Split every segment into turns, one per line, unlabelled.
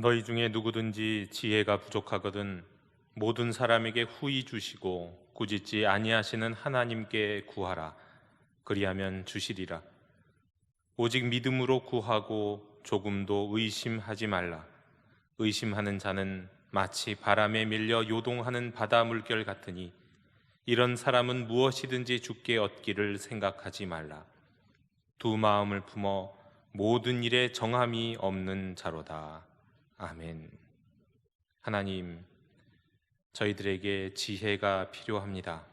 너희 중에 누구든지 지혜가 부족하거든 모든 사람에게 후히 주시고 꾸짖지 아니하시는 하나님께 구하라. 그리하면 주시리라. 오직 믿음으로 구하고 조금도 의심하지 말라. 의심하는 자는 마치 바람에 밀려 요동하는 바다 물결 같으니 이런 사람은 무엇이든지 주께 얻기를 생각하지 말라. 두 마음을 품어 모든 일에 정함이 없는 자로다. 아멘. 하나님, 저희들에게 지혜가 필요합니다.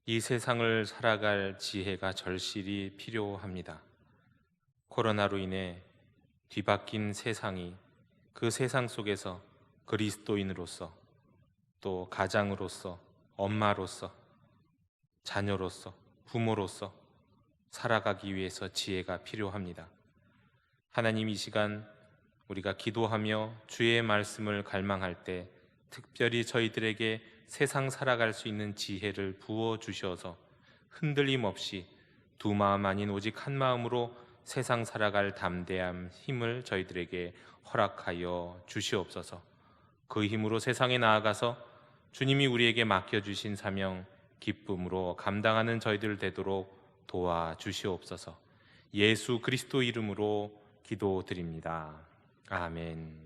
이 세상을 살아갈 지혜가 절실히 필요합니다. 코로나로 인해 뒤바뀐 세상이 그 세상 속에서 그리스도인으로서, 또 가장으로서, 엄마로서, 자녀로서, 부모로서 살아가기 위해서 지혜가 필요합니다. 하나님, 이 시간 우리가 기도하며 주의 말씀을 갈망할 때 특별히 저희들에게 세상 살아갈 수 있는 지혜를 부어주셔서 흔들림 없이 두 마음 아닌 오직 한 마음으로 세상 살아갈 담대함, 힘을 저희들에게 허락하여 주시옵소서. 그 힘으로 세상에 나아가서 주님이 우리에게 맡겨주신 사명 기쁨으로 감당하는 저희들 되도록 도와주시옵소서. 예수 그리스도 이름으로 기도드립니다. 아멘.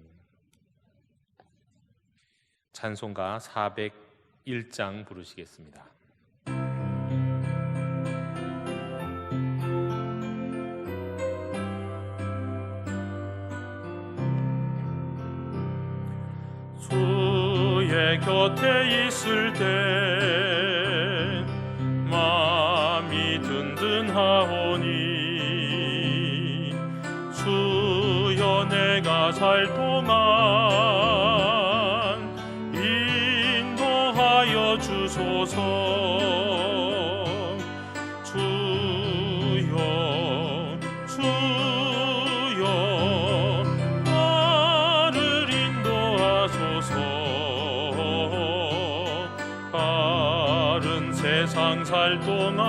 찬송가 401장 부르시겠습니다. 주의 곁에 있을 때 마음이 든든하오니 주여 내가 살 동안 인도하여 주소서. 주여 주여 나를 인도하소서. 바른 세상 살 동안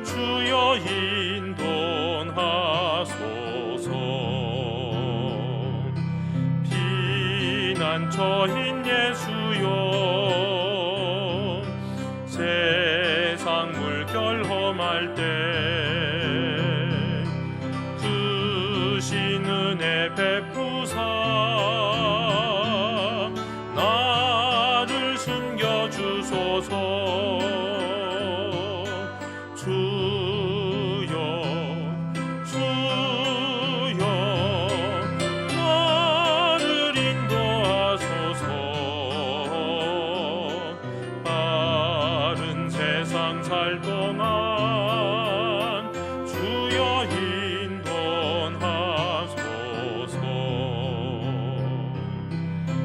주여 인도하소서. 피난처인 예수여 세상 물결 험할 때 크신 은혜 베푸사 나를 숨겨주소서. 주여 주여 나를 인도하소서. 바른 세상 살 동안 주여 인도하소서.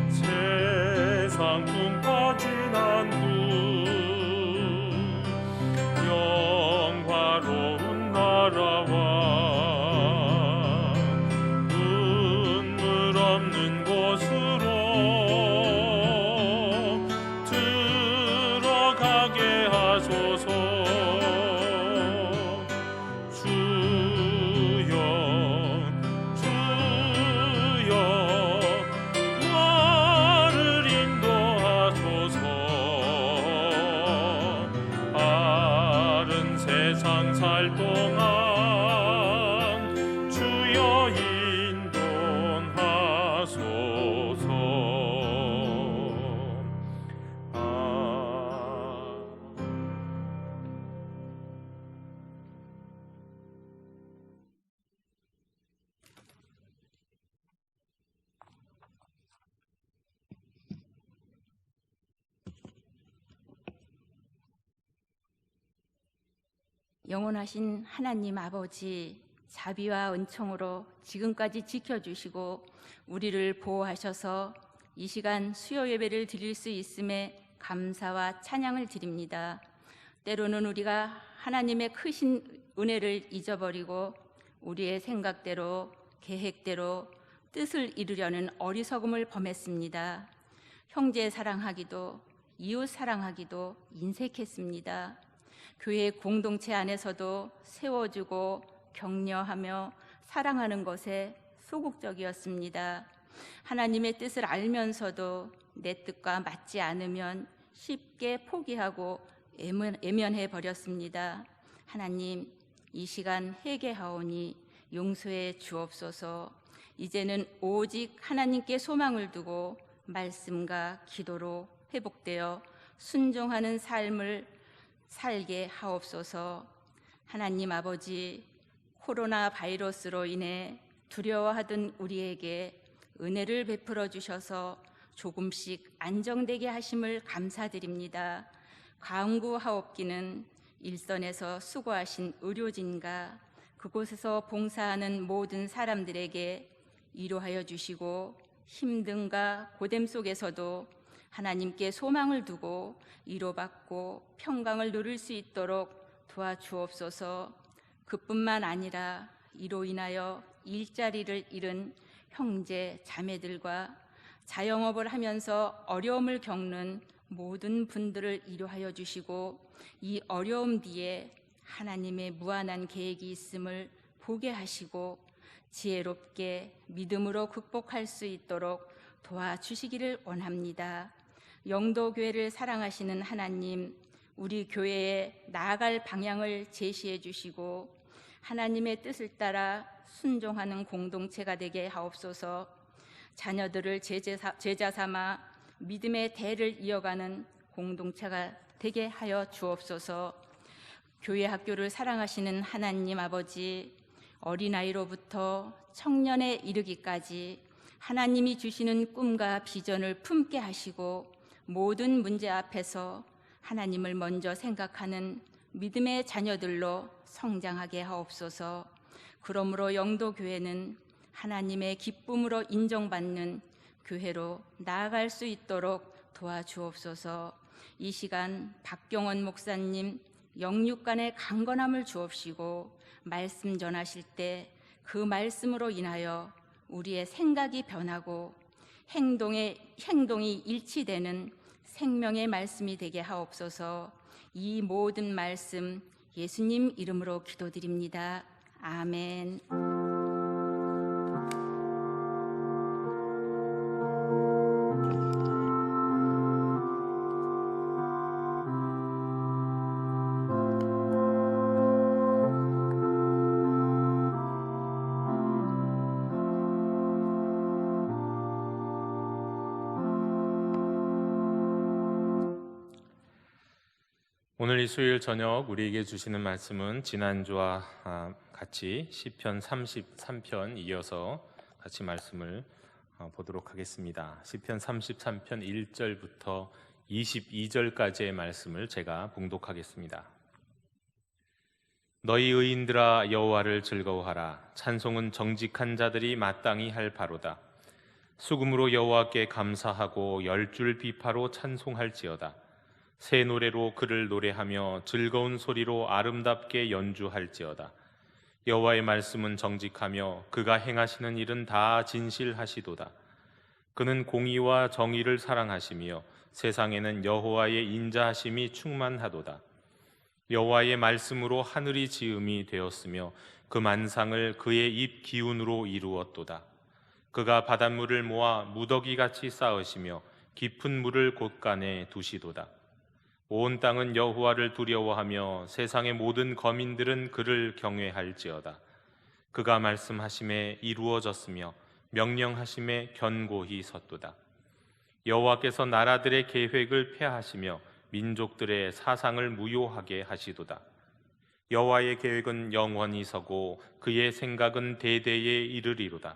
세상 꿈과 지난 후 영화로운 나라와 눈물 없는 곳으로 들어가게 하소서. 주여 주여 나를 인도하소서. 바른 세상 살 동안 주여 인도하소서.
영원하신 하나님 아버지, 자비와 은총으로 지금까지 지켜주시고 우리를 보호하셔서 이 시간 수요 예배를 드릴 수 있음에 감사와 찬양을 드립니다. 때로는 우리가 하나님의 크신 은혜를 잊어버리고 우리의 생각대로 계획대로 뜻을 이루려는 어리석음을 범했습니다. 형제 사랑하기도 이웃 사랑하기도 인색했습니다. 교회 공동체 안에서도 세워주고 격려하며 사랑하는 것에 소극적이었습니다. 하나님의 뜻을 알면서도 내 뜻과 맞지 않으면 쉽게 포기하고 외면해 버렸습니다. 하나님, 이 시간 회개하오니 용서해 주옵소서. 이제는 오직 하나님께 소망을 두고 말씀과 기도로 회복되어 순종하는 삶을 살게 하옵소서. 하나님 아버지, 코로나 바이러스로 인해 두려워하던 우리에게 은혜를 베풀어 주셔서 조금씩 안정되게 하심을 감사드립니다. 강구하옵기는 일선에서 수고하신 의료진과 그곳에서 봉사하는 모든 사람들에게 위로하여 주시고 힘듦과 고됨 속에서도 하나님께 소망을 두고 위로받고 평강을 누릴 수 있도록 도와주옵소서. 그뿐만 아니라 이로 인하여 일자리를 잃은 형제 자매들과 자영업을 하면서 어려움을 겪는 모든 분들을 위로하여 주시고 이 어려움 뒤에 하나님의 무한한 계획이 있음을 보게 하시고 지혜롭게 믿음으로 극복할 수 있도록 도와주시기를 원합니다. 영도교회를 사랑하시는 하나님, 우리 교회에 나아갈 방향을 제시해 주시고 하나님의 뜻을 따라 순종하는 공동체가 되게 하옵소서. 자녀들을 제자 삼아 믿음의 대를 이어가는 공동체가 되게 하여 주옵소서. 교회 학교를 사랑하시는 하나님 아버지, 어린아이로부터 청년에 이르기까지 하나님이 주시는 꿈과 비전을 품게 하시고 모든 문제 앞에서 하나님을 먼저 생각하는 믿음의 자녀들로 성장하게 하옵소서. 그러므로 영도교회는 하나님의 기쁨으로 인정받는 교회로 나아갈 수 있도록 도와주옵소서. 이 시간 박경원 목사님 영육간의 강건함을 주옵시고 말씀 전하실 때 그 말씀으로 인하여 우리의 생각이 변하고 행동이 일치되는 생명의 말씀이 되게 하옵소서. 이 모든 말씀 예수님 이름으로 기도드립니다. 아멘.
오늘 이 수요일 저녁 우리에게 주시는 말씀은 지난주와 같이 시편 33편 이어서 같이 말씀을 보도록 하겠습니다. 시편 33편 1절부터 22절까지의 말씀을 제가 봉독하겠습니다. 너희 의인들아 여호와를 즐거워하라. 찬송은 정직한 자들이 마땅히 할 바로다. 수금으로 여호와께 감사하고 열줄 비파로 찬송할지어다. 새 노래로 그를 노래하며 즐거운 소리로 아름답게 연주할지어다. 여호와의 말씀은 정직하며 그가 행하시는 일은 다 진실하시도다. 그는 공의와 정의를 사랑하시며 세상에는 여호와의 인자하심이 충만하도다. 여호와의 말씀으로 하늘이 지음이 되었으며 그 만상을 그의 입 기운으로 이루었도다. 그가 바닷물을 모아 무더기같이 쌓으시며 깊은 물을 곳간에 두시도다. 온 땅은 여호와를 두려워하며 세상의 모든 거민들은 그를 경외할지어다. 그가 말씀하심에 이루어졌으며 명령하심에 견고히 섰도다. 여호와께서 나라들의 계획을 폐하시며 민족들의 사상을 무효하게 하시도다. 여호와의 계획은 영원히 서고 그의 생각은 대대에 이르리로다.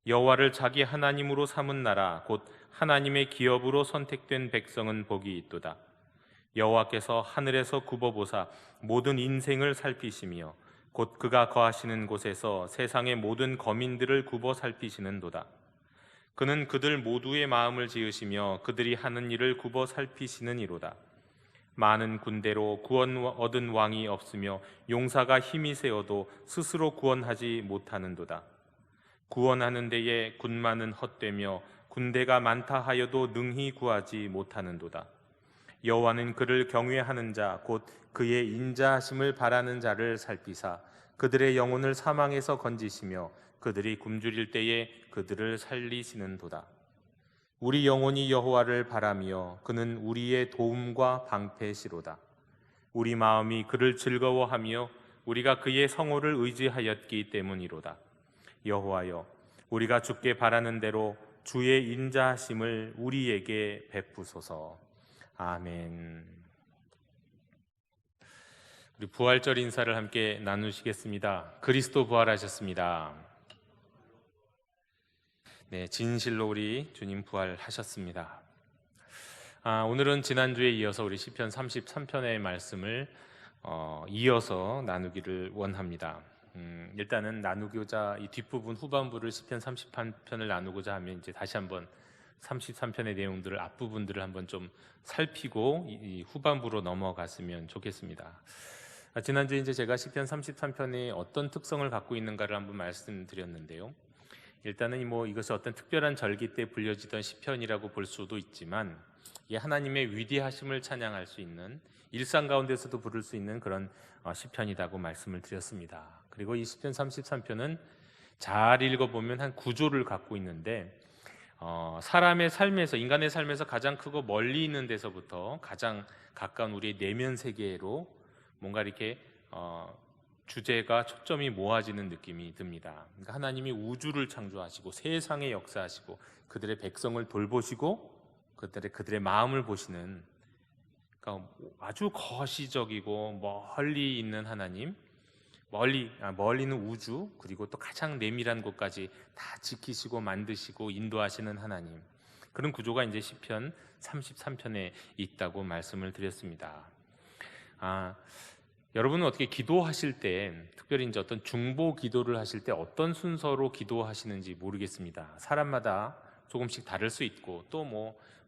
여호와를 자기 하나님으로 삼은 나라 곧 하나님의 기업으로 선택된 백성은 복이 있도다. 여호와께서 하늘에서 굽어보사 모든 인생을 살피시며 곧 그가 거하시는 곳에서 세상의 모든 거민들을 굽어 살피시는도다. 그는 그들 모두의 마음을 지으시며 그들이 하는 일을 굽어 살피시느니로다. 많은 군대로 구원 얻은 왕이 없으며 용사가 힘이 세어도 스스로 구원하지 못하는도다. 구원하는 데에 군마는 헛되며 군대가 많다 하여도 능히 구하지 못하는도다. 여호와는 그를 경외하는 자 곧 그의 인자하심을 바라는 자를 살피사 그들의 영혼을 사망에서 건지시며 그들이 굶주릴 때에 그들을 살리시는도다. 우리 영혼이 여호와를 바라며 그는 우리의 도움과 방패시로다. 우리 마음이 그를 즐거워하며 우리가 그의 성호를 의지하였기 때문이로다. 여호와여, 우리가 주께 바라는 대로 주의 인자하심을 우리에게 베푸소서. 아멘. 우리 부활절 인사를 함께 나누시겠습니다. 그리스도 부활하셨습니다. 네, 진실로 우리 주님 부활하셨습니다. 오늘은 지난주에 이어서 우리 시편 33편의 말씀을 이어서 나누기를 원합니다. 일단은 나누고자 이 뒷부분 후반부를 시편 33편을 나누고자 하면 이제 다시 한번 33편의 내용들을 앞부분들을 한번 좀 살피고 이 후반부로 넘어갔으면 좋겠습니다. 지난주에 이제 제가 시편 33편이 어떤 특성을 갖고 있는가를 한번 말씀드렸는데요. 일단은 이것이 어떤 특별한 절기 때 불려지던 시편이라고 볼 수도 있지만 이 하나님의 위대하심을 찬양할 수 있는 일상 가운데서도 부를 수 있는 그런 시편이라고 말씀을 드렸습니다. 그리고 이 시편 33편은 잘 읽어보면 한 구조를 갖고 있는데 사람의 삶에서 인간의 삶에서 가장 크고 멀리 있는 데서부터 가장 가까운 우리의 내면 세계로 뭔가 이렇게 주제가 초점이 모아지는 느낌이 듭니다. 그러니까 하나님이 우주를 창조하시고 세상에 역사하시고 그들의 백성을 돌보시고 그들의 마음을 보시는, 그러니까 아주 거시적이고 멀리 있는 하나님, 멀리는 우주, 그리고 또 가장 내밀한 곳까지 다 지키시고 만드시고 인도하시는 하나님, 그런 구조가 이제 시편 33편에 있다고 말씀을 드렸습니다. 여러분은 어떻게 기도하실 때, 특별히 이제 어떤 중보 기도를 하실 때 어떤 순서로 기도하시는지 모르겠습니다. 사람마다 조금씩 다를 수 있고, 또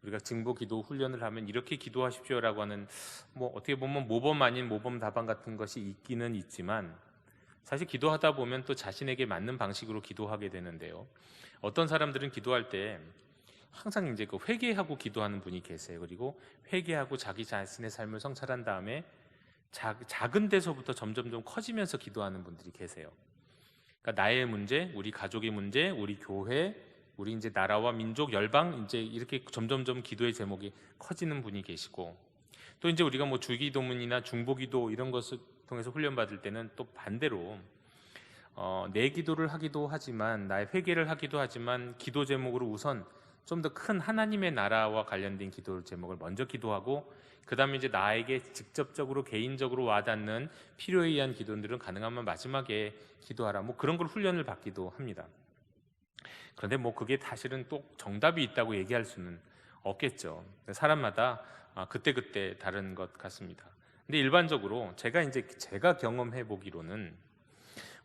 우리가 중보 기도 훈련을 하면 이렇게 기도하십시오라고 하는 어떻게 보면 모범 아닌 모범 답안 같은 것이 있기는 있지만, 사실 기도하다 보면 또 자신에게 맞는 방식으로 기도하게 되는데요. 어떤 사람들은 기도할 때 항상 이제 그 회개하고 기도하는 분이 계세요. 그리고 회개하고 자기 자신의 삶을 성찰한 다음에 작은 데서부터 점점 커지면서 기도하는 분들이 계세요. 그러니까 나의 문제, 우리 가족의 문제, 우리 교회, 우리 이제 나라와 민족, 열방, 이제 이렇게 점점 기도의 제목이 커지는 분이 계시고, 또 이제 우리가 주기도문이나 중보기도 이런 것을 통해서 훈련받을 때는 또 반대로 내 기도를 하기도 하지만, 나의 회개를 하기도 하지만, 기도 제목으로 우선 좀 더 큰 하나님의 나라와 관련된 기도 제목을 먼저 기도하고, 그 다음에 이제 나에게 직접적으로 개인적으로 와닿는 필요에 의한 기도들은 가능하면 마지막에 기도하라, 그런 걸 훈련을 받기도 합니다. 그런데 그게 사실은 또 정답이 있다고 얘기할 수는 없겠죠. 사람마다 그때그때 다른 것 같습니다. 근데 일반적으로 제가 경험해 보기로는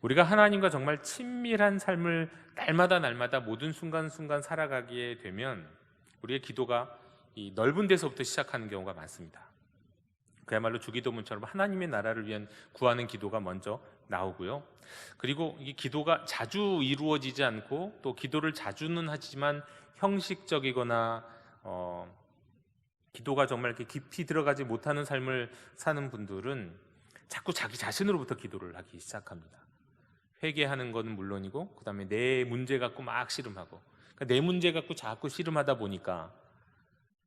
우리가 하나님과 정말 친밀한 삶을 날마다 모든 순간순간 살아가게 되면 우리의 기도가 이 넓은 데서부터 시작하는 경우가 많습니다. 그야말로 주기도문처럼 하나님의 나라를 위한 구하는 기도가 먼저 나오고요. 그리고 이 기도가 자주 이루어지지 않고, 또 기도를 자주는 하지만 형식적이거나 기도가 정말 이렇게 깊이 들어가지 못하는 삶을 사는 분들은 자꾸 자기 자신으로부터 기도를 하기 시작합니다. 회개하는 것은 물론이고, 그 다음에 내 문제 갖고 막 씨름하고, 그러니까 내 문제 갖고 자꾸 씨름하다 보니까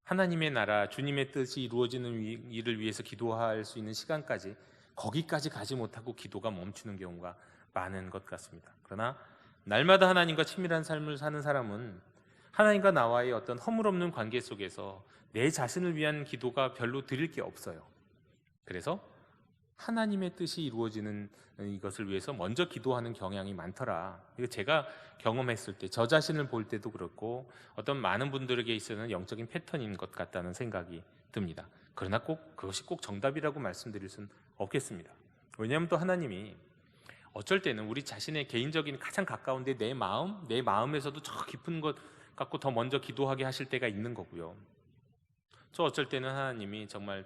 하나님의 나라, 주님의 뜻이 이루어지는 일을 위해서 기도할 수 있는 시간까지, 거기까지 가지 못하고 기도가 멈추는 경우가 많은 것 같습니다. 그러나 날마다 하나님과 친밀한 삶을 사는 사람은 하나님과 나와의 어떤 허물없는 관계 속에서 내 자신을 위한 기도가 별로 드릴 게 없어요. 그래서 하나님의 뜻이 이루어지는 이것을 위해서 먼저 기도하는 경향이 많더라. 이거 제가 경험했을 때, 저 자신을 볼 때도 그렇고, 어떤 많은 분들에게 있어서는 영적인 패턴인 것 같다는 생각이 듭니다. 그러나 그것이 꼭 정답이라고 말씀드릴 수는 없겠습니다. 왜냐하면 또 하나님이 어쩔 때는 우리 자신의 개인적인 가장 가까운데 내 마음에서도 저 깊은 것 갖고 더 먼저 기도하게 하실 때가 있는 거고요. 또 어쩔 때는 하나님이 정말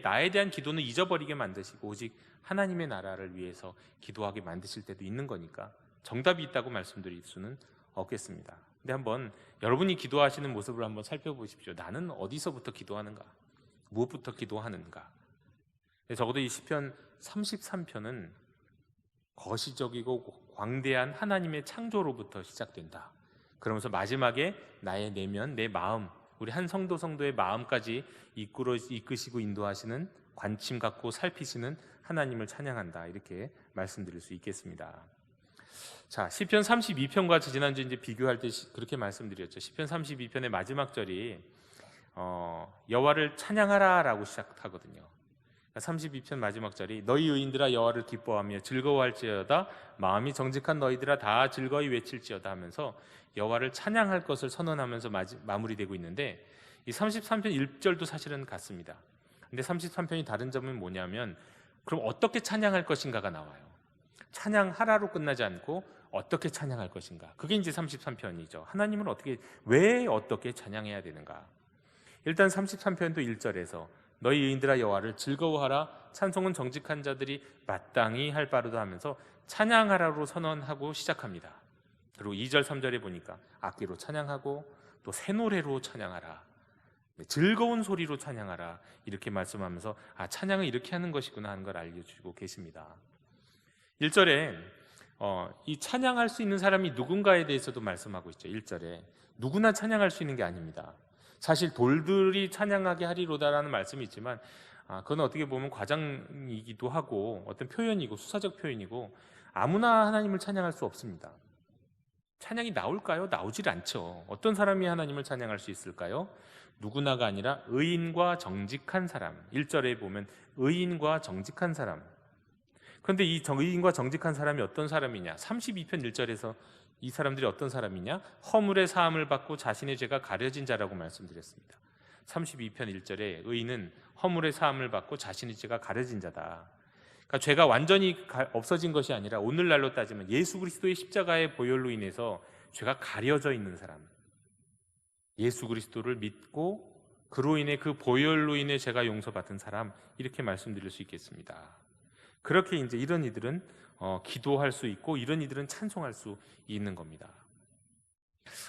나에 대한 기도는 잊어버리게 만드시고 오직 하나님의 나라를 위해서 기도하게 만드실 때도 있는 거니까 정답이 있다고 말씀드릴 수는 없겠습니다. 근데 한번 여러분이 기도하시는 모습을 한번 살펴보십시오. 나는 어디서부터 기도하는가? 무엇부터 기도하는가? 적어도 이 시편 33편은 거시적이고 광대한 하나님의 창조로부터 시작된다. 그러면서 마지막에 나의 내면, 내 마음, 우리 한 성도의 마음까지 이끄시고 인도하시는, 관심 갖고 살피시는 하나님을 찬양한다, 이렇게 말씀드릴 수 있겠습니다. 자, 시편 32편과 지난주 이제 비교할 때 그렇게 말씀드렸죠. 시편 32편의 마지막 절이 여호와를 찬양하라라고 시작하거든요. 32편 마지막 절이 너희 의인들아 여호와를 기뻐하며 즐거워할지어다, 마음이 정직한 너희들아 다 즐거이 외칠지어다 하면서 여호와를 찬양할 것을 선언하면서 마무리되고 있는데, 이 33편 1절도 사실은 같습니다. 근데 33편이 다른 점은 뭐냐면, 그럼 어떻게 찬양할 것인가가 나와요. 찬양하라로 끝나지 않고 어떻게 찬양할 것인가, 그게 이제 33편이죠. 하나님을 왜 어떻게 찬양해야 되는가. 일단 33편도 1절에서 너희 의인들아 여호와를 즐거워하라, 찬송은 정직한 자들이 마땅히 할 바로다 하면서 찬양하라로 선언하고 시작합니다. 그리고 2절 3절에 보니까 악기로 찬양하고 또 새 노래로 찬양하라, 즐거운 소리로 찬양하라, 이렇게 말씀하면서 찬양을 이렇게 하는 것이구나 하는 걸 알려주고 계십니다. 1절에 이 찬양할 수 있는 사람이 누군가에 대해서도 말씀하고 있죠. 1절에 누구나 찬양할 수 있는 게 아닙니다. 사실 돌들이 찬양하게 하리로다라는 말씀이 있지만 그건 어떻게 보면 과장이기도 하고 어떤 표현이고 수사적 표현이고, 아무나 하나님을 찬양할 수 없습니다. 찬양이 나올까요? 나오질 않죠. 어떤 사람이 하나님을 찬양할 수 있을까요? 누구나가 아니라 의인과 정직한 사람. 1절에 보면 의인과 정직한 사람. 그런데 이 의인과 정직한 사람이 어떤 사람이냐? 32편 1절에서 이 사람들이 어떤 사람이냐? 허물의 사함을 받고 자신의 죄가 가려진 자라고 말씀드렸습니다. 32편 1절에 의인은 허물의 사함을 받고 자신의 죄가 가려진 자다. 그러니까 죄가 완전히 없어진 것이 아니라 오늘날로 따지면 예수 그리스도의 십자가의 보혈로 인해서 죄가 가려져 있는 사람, 예수 그리스도를 믿고 그로 인해 그 보혈로 인해 죄가 용서받은 사람, 이렇게 말씀드릴 수 있겠습니다. 그렇게 이제 이런 이들은 기도할 수 있고 이런 이들은 찬송할 수 있는 겁니다.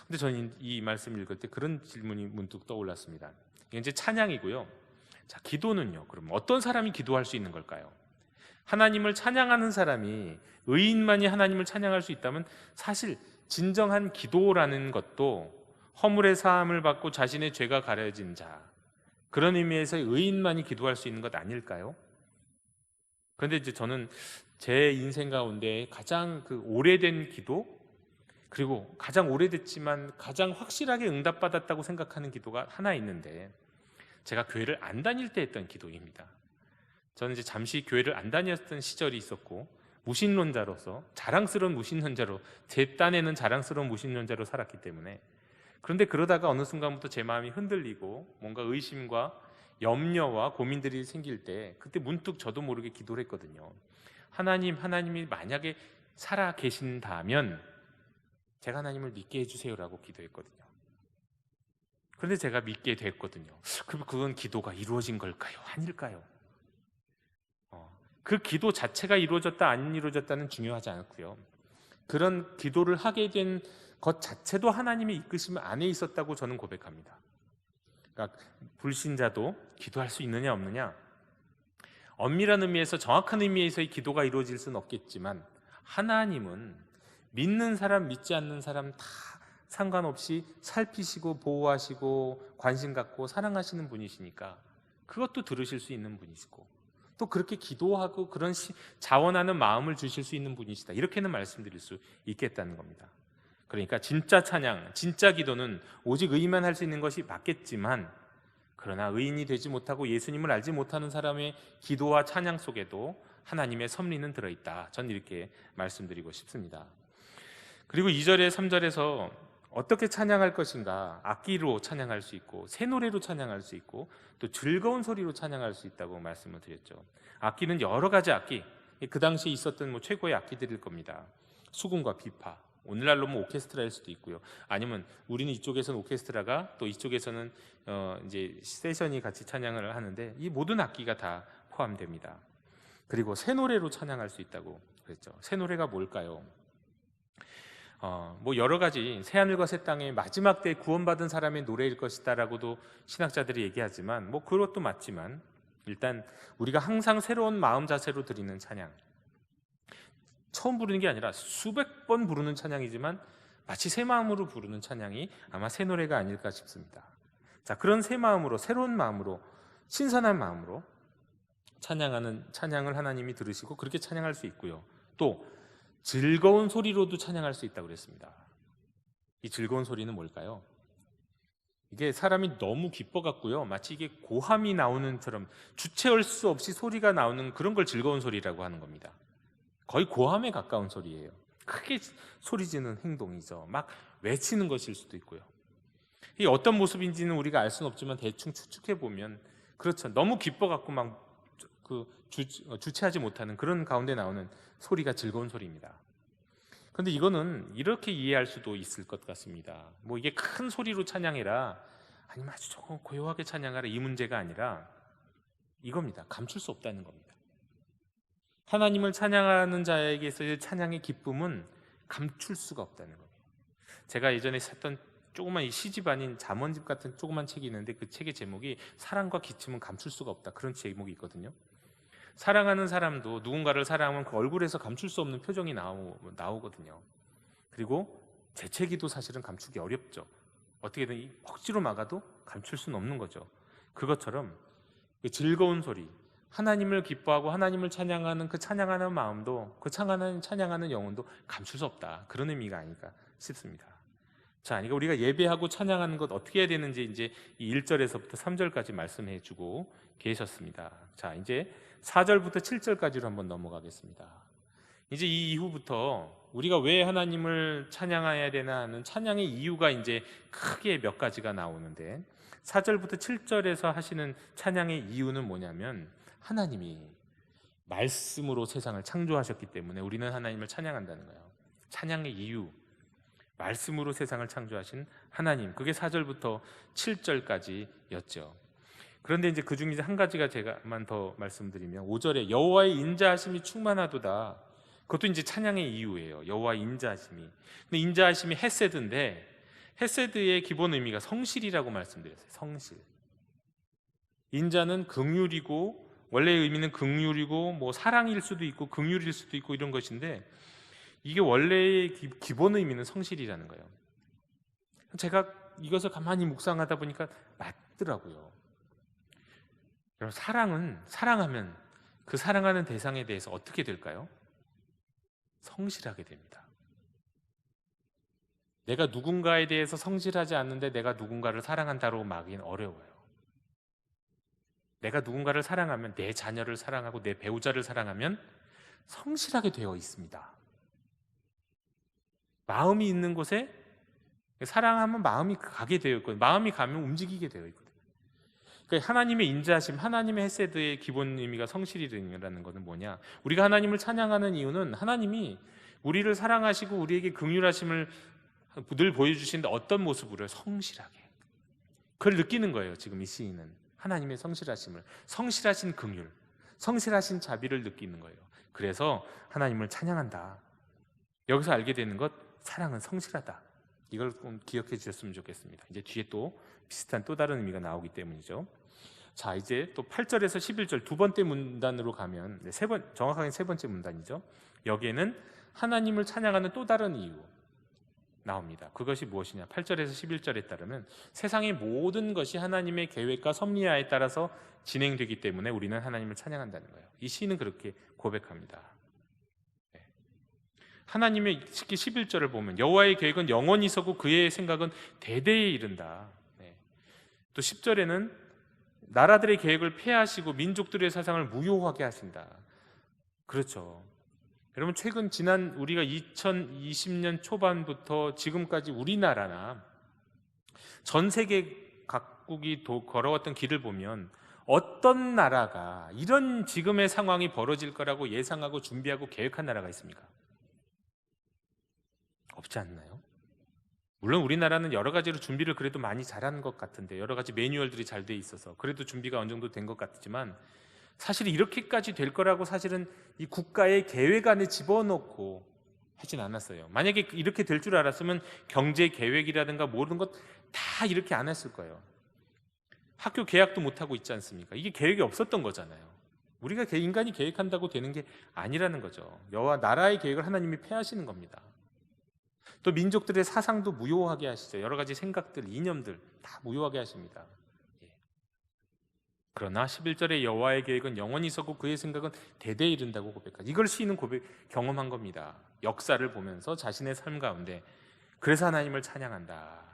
근데 저는 이 말씀을 읽을 때 그런 질문이 문득 떠올랐습니다. 이게 이제 찬양이고요. 자, 기도는요. 그럼 어떤 사람이 기도할 수 있는 걸까요? 하나님을 찬양하는 사람이, 의인만이 하나님을 찬양할 수 있다면 사실 진정한 기도라는 것도 허물의 사함을 받고 자신의 죄가 가려진 자, 그런 의미에서 의인만이 기도할 수 있는 것 아닐까요? 그런데 이제 저는 제 인생 가운데 가장 오래된 기도, 그리고 가장 오래됐지만 가장 확실하게 응답받았다고 생각하는 기도가 하나 있는데, 제가 교회를 안 다닐 때 했던 기도입니다. 저는 이제 잠시 교회를 안 다녔던 시절이 있었고, 무신론자로서 자랑스러운 무신론자로, 제 딴에는 자랑스러운 무신론자로 살았기 때문에, 그런데 그러다가 어느 순간부터 제 마음이 흔들리고 뭔가 의심과 염려와 고민들이 생길 때, 그때 문득 저도 모르게 기도를 했거든요. 하나님이 만약에 살아 계신다면 제가 하나님을 믿게 해주세요라고 기도했거든요. 그런데 제가 믿게 됐거든요. 그럼 그건 기도가 이루어진 걸까요? 아닐까요? 그 기도 자체가 이루어졌다 안 이루어졌다는 중요하지 않고요. 그런 기도를 하게 된 것 자체도 하나님의 이끄심 안에 있었다고 저는 고백합니다. 그러니까 불신자도 기도할 수 있느냐 없느냐, 엄밀한 의미에서 정확한 의미에서의 기도가 이루어질 수는 없겠지만, 하나님은 믿는 사람 믿지 않는 사람 다 상관없이 살피시고 보호하시고 관심 갖고 사랑하시는 분이시니까 그것도 들으실 수 있는 분이시고, 또 그렇게 기도하고 그런 자원하는 마음을 주실 수 있는 분이시다, 이렇게는 말씀드릴 수 있겠다는 겁니다. 그러니까 진짜 찬양, 진짜 기도는 오직 의인만 할 수 있는 것이 맞겠지만, 그러나 의인이 되지 못하고 예수님을 알지 못하는 사람의 기도와 찬양 속에도 하나님의 섭리는 들어있다, 전 이렇게 말씀드리고 싶습니다. 그리고 2절에 3절에서 어떻게 찬양할 것인가, 악기로 찬양할 수 있고 새 노래로 찬양할 수 있고 또 즐거운 소리로 찬양할 수 있다고 말씀을 드렸죠. 악기는 여러 가지 악기, 그 당시에 있었던 최고의 악기들일 겁니다. 수금과 비파, 오늘날로 오케스트라일 수도 있고요. 아니면 우리는 이쪽에서는 오케스트라가, 또 이쪽에서는 이제 세션이 같이 찬양을 하는데, 이 모든 악기가 다 포함됩니다. 그리고 새 노래로 찬양할 수 있다고 그랬죠. 새 노래가 뭘까요? 뭐 여러 가지 새하늘과 새 땅의 마지막 때 구원받은 사람의 노래일 것이다라고도 신학자들이 얘기하지만 뭐 그것도 맞지만 일단 우리가 항상 새로운 마음 자세로 드리는 찬양, 처음 부르는 게 아니라 수백 번 부르는 찬양이지만 마치 새 마음으로 부르는 찬양이 아마 새 노래가 아닐까 싶습니다. 자, 그런 새 마음으로, 새로운 마음으로, 신선한 마음으로 찬양하는 찬양을 하나님이 들으시고 그렇게 찬양할 수 있고요. 또 즐거운 소리로도 찬양할 수 있다고 그랬습니다. 이 즐거운 소리는 뭘까요? 이게 사람이 너무 기뻐 갖고요, 마치 이게 고함이 나오는 처럼 주체할 수 없이 소리가 나오는 그런 걸 즐거운 소리라고 하는 겁니다. 거의 고함에 가까운 소리예요. 크게 소리 지는 행동이죠. 막 외치는 것일 수도 있고요. 이게 어떤 모습인지는 우리가 알 수는 없지만 대충 추측해 보면 그렇죠. 너무 기뻐 갖고 막 주체하지 못하는 그런 가운데 나오는 소리가 즐거운 소리입니다. 그런데 이거는 이렇게 이해할 수도 있을 것 같습니다. 뭐 이게 큰 소리로 찬양해라, 아니면 아주 조금 고요하게 찬양하라, 이 문제가 아니라 이겁니다. 감출 수 없다는 겁니다. 하나님을 찬양하는 자에게서의 찬양의 기쁨은 감출 수가 없다는 겁니다. 제가 예전에 샀던 조그만 이 시집 아닌 잠언집 같은 조그만 책이 있는데 그 책의 제목이 사랑과 기쁨은 감출 수가 없다, 그런 제목이 있거든요. 사랑하는 사람도 누군가를 사랑하면 그 얼굴에서 감출 수 없는 표정이 나오거든요. 그리고 재채기도 사실은 감추기 어렵죠. 어떻게든 억지로 막아도 감출 수는 없는 거죠. 그것처럼 즐거운 소리, 하나님을 기뻐하고 하나님을 찬양하는 그 찬양하는 마음도, 그 찬양하는 영혼도 감출 수 없다, 그런 의미가 아닐까 싶습니다. 자, 그러니까 우리가 예배하고 찬양하는 것 어떻게 해야 되는지 이제 이 1절에서부터 3절까지 말씀해 주고 계셨습니다. 자, 이제 4절부터 7절까지로 한번 넘어가겠습니다. 이제 이 이후부터 우리가 왜 하나님을 찬양해야 되나 하는 찬양의 이유가 이제 크게 몇 가지가 나오는데, 4절부터 7절에서 하시는 찬양의 이유는 뭐냐면 하나님이 말씀으로 세상을 창조하셨기 때문에 우리는 하나님을 찬양한다는 거예요. 찬양의 이유, 말씀으로 세상을 창조하신 하나님, 그게 4절부터 7절까지였죠. 그런데 이제 그 중에 한 가지가 제가만 더 말씀드리면 5절에 여호와의 인자하심이 충만하도다, 그것도 이제 찬양의 이유예요. 여호와의 인자하심이. 근데 인자하심이 헤세드인데 헤세드의 기본 의미가 성실이라고 말씀드렸어요. 성실. 인자는 긍휼이고, 원래의 의미는 긍휼이고 뭐 사랑일 수도 있고 긍휼일 수도 있고 이런 것인데, 이게 원래의 기본 의미는 성실이라는 거예요. 제가 이것을 가만히 묵상하다 보니까 맞더라고요. 여러분, 사랑하면 그 사랑하는 대상에 대해서 어떻게 될까요? 성실하게 됩니다. 내가 누군가에 대해서 성실하지 않는데 내가 누군가를 사랑한다고 말하기는 어려워요. 내가 누군가를 사랑하면, 내 자녀를 사랑하고 내 배우자를 사랑하면 성실하게 되어 있습니다. 마음이 있는 곳에 사랑하면 마음이 가게 되어 있고, 마음이 가면 움직이게 되어 있거든요. 그러니까 하나님의 인자하심, 하나님의 헤세드의 기본 의미가 성실이라는 것은 뭐냐? 우리가 하나님을 찬양하는 이유는 하나님이 우리를 사랑하시고 우리에게 긍휼하심을 늘 보여주시는데 어떤 모습으로요? 성실하게. 그걸 느끼는 거예요. 지금 이 시인은 하나님의 성실하심을, 성실하신 긍휼, 성실하신 자비를 느끼는 거예요. 그래서 하나님을 찬양한다. 여기서 알게 되는 것, 사랑은 성실하다. 이걸 좀 기억해 주셨으면 좋겠습니다. 이제 뒤에 또 비슷한 또 다른 의미가 나오기 때문이죠. 자, 이제 또 8절에서 11절 두 번째 문단으로 가면 정확하게 세 번째 문단이죠. 여기에는 하나님을 찬양하는 또 다른 이유 나옵니다. 그것이 무엇이냐? 8절에서 11절에 따르면 세상의 모든 것이 하나님의 계획과 섭리하에 따라서 진행되기 때문에 우리는 하나님을 찬양한다는 거예요. 이 시는 그렇게 고백합니다. 하나님의, 특히 11절을 보면 여호와의 계획은 영원히 서고 그의 생각은 대대에 이른다. 또 10절에는 나라들의 계획을 폐하시고 민족들의 사상을 무효하게 하신다. 그렇죠. 여러분, 지난 우리가 2020년 초반부터 지금까지 우리나라나 전 세계 각국이 걸어왔던 길을 보면 어떤 나라가 이런 지금의 상황이 벌어질 거라고 예상하고 준비하고 계획한 나라가 있습니까? 없지 않나요? 물론 우리나라는 여러 가지로 준비를 그래도 많이 잘한 것 같은데, 여러 가지 매뉴얼들이 잘 돼 있어서 그래도 준비가 어느 정도 된 것 같지만, 사실 이렇게까지 될 거라고 사실은 이 국가의 계획 안에 집어넣고 하진 않았어요. 만약에 이렇게 될 줄 알았으면 경제 계획이라든가 모든 것 다 이렇게 안 했을 거예요. 학교 계약도 못 하고 있지 않습니까? 이게 계획이 없었던 거잖아요. 우리가 인간이 계획한다고 되는 게 아니라는 거죠. 여호와 나라의 계획을 하나님이 폐하시는 겁니다. 또 민족들의 사상도 무효하게 하시죠. 여러 가지 생각들, 이념들 다 무효하게 하십니다. 예. 그러나 11절에 여호와의 계획은 영원히 서고 그의 생각은 대대에 이른다고 고백하죠. 이걸 시인은 경험한 겁니다. 역사를 보면서 자신의 삶 가운데. 그래서 하나님을 찬양한다.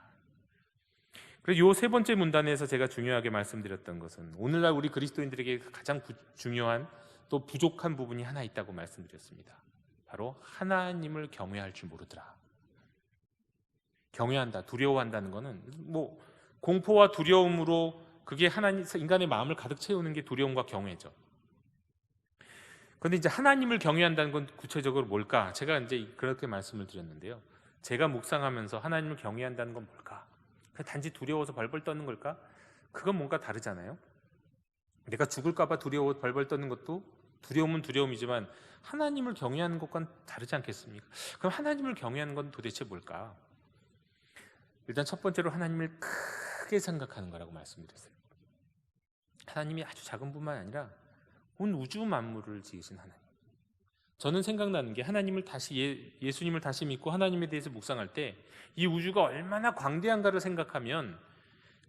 그래서 요 세 번째 문단에서 제가 중요하게 말씀드렸던 것은 오늘날 우리 그리스도인들에게 가장 중요한 또 부족한 부분이 하나 있다고 말씀드렸습니다. 바로 하나님을 경외할 줄 모르더라. 경외한다, 두려워한다는 것은 뭐 공포와 두려움으로 그게 인간의 마음을 가득 채우는 게 두려움과 경외죠. 그런데 이제 하나님을 경외한다는 건 구체적으로 뭘까? 제가 이제 그렇게 말씀을 드렸는데요. 제가 묵상하면서 하나님을 경외한다는 건 뭘까? 단지 두려워서 벌벌 떠는 걸까? 그건 뭔가 다르잖아요. 내가 죽을까 봐 두려워 벌벌 떠는 것도 두려움은 두려움이지만 하나님을 경외하는 것과는 다르지 않겠습니까? 그럼 하나님을 경외하는 건 도대체 뭘까? 일단 첫 번째로 하나님을 크게 생각하는 거라고 말씀드렸어요. 하나님이 아주 작은 뿐만 아니라 온 우주 만물을 지으신 하나님. 저는 생각나는 게 하나님을 다시 예수님을 다시 믿고 하나님에 대해서 묵상할 때 이 우주가 얼마나 광대한가를 생각하면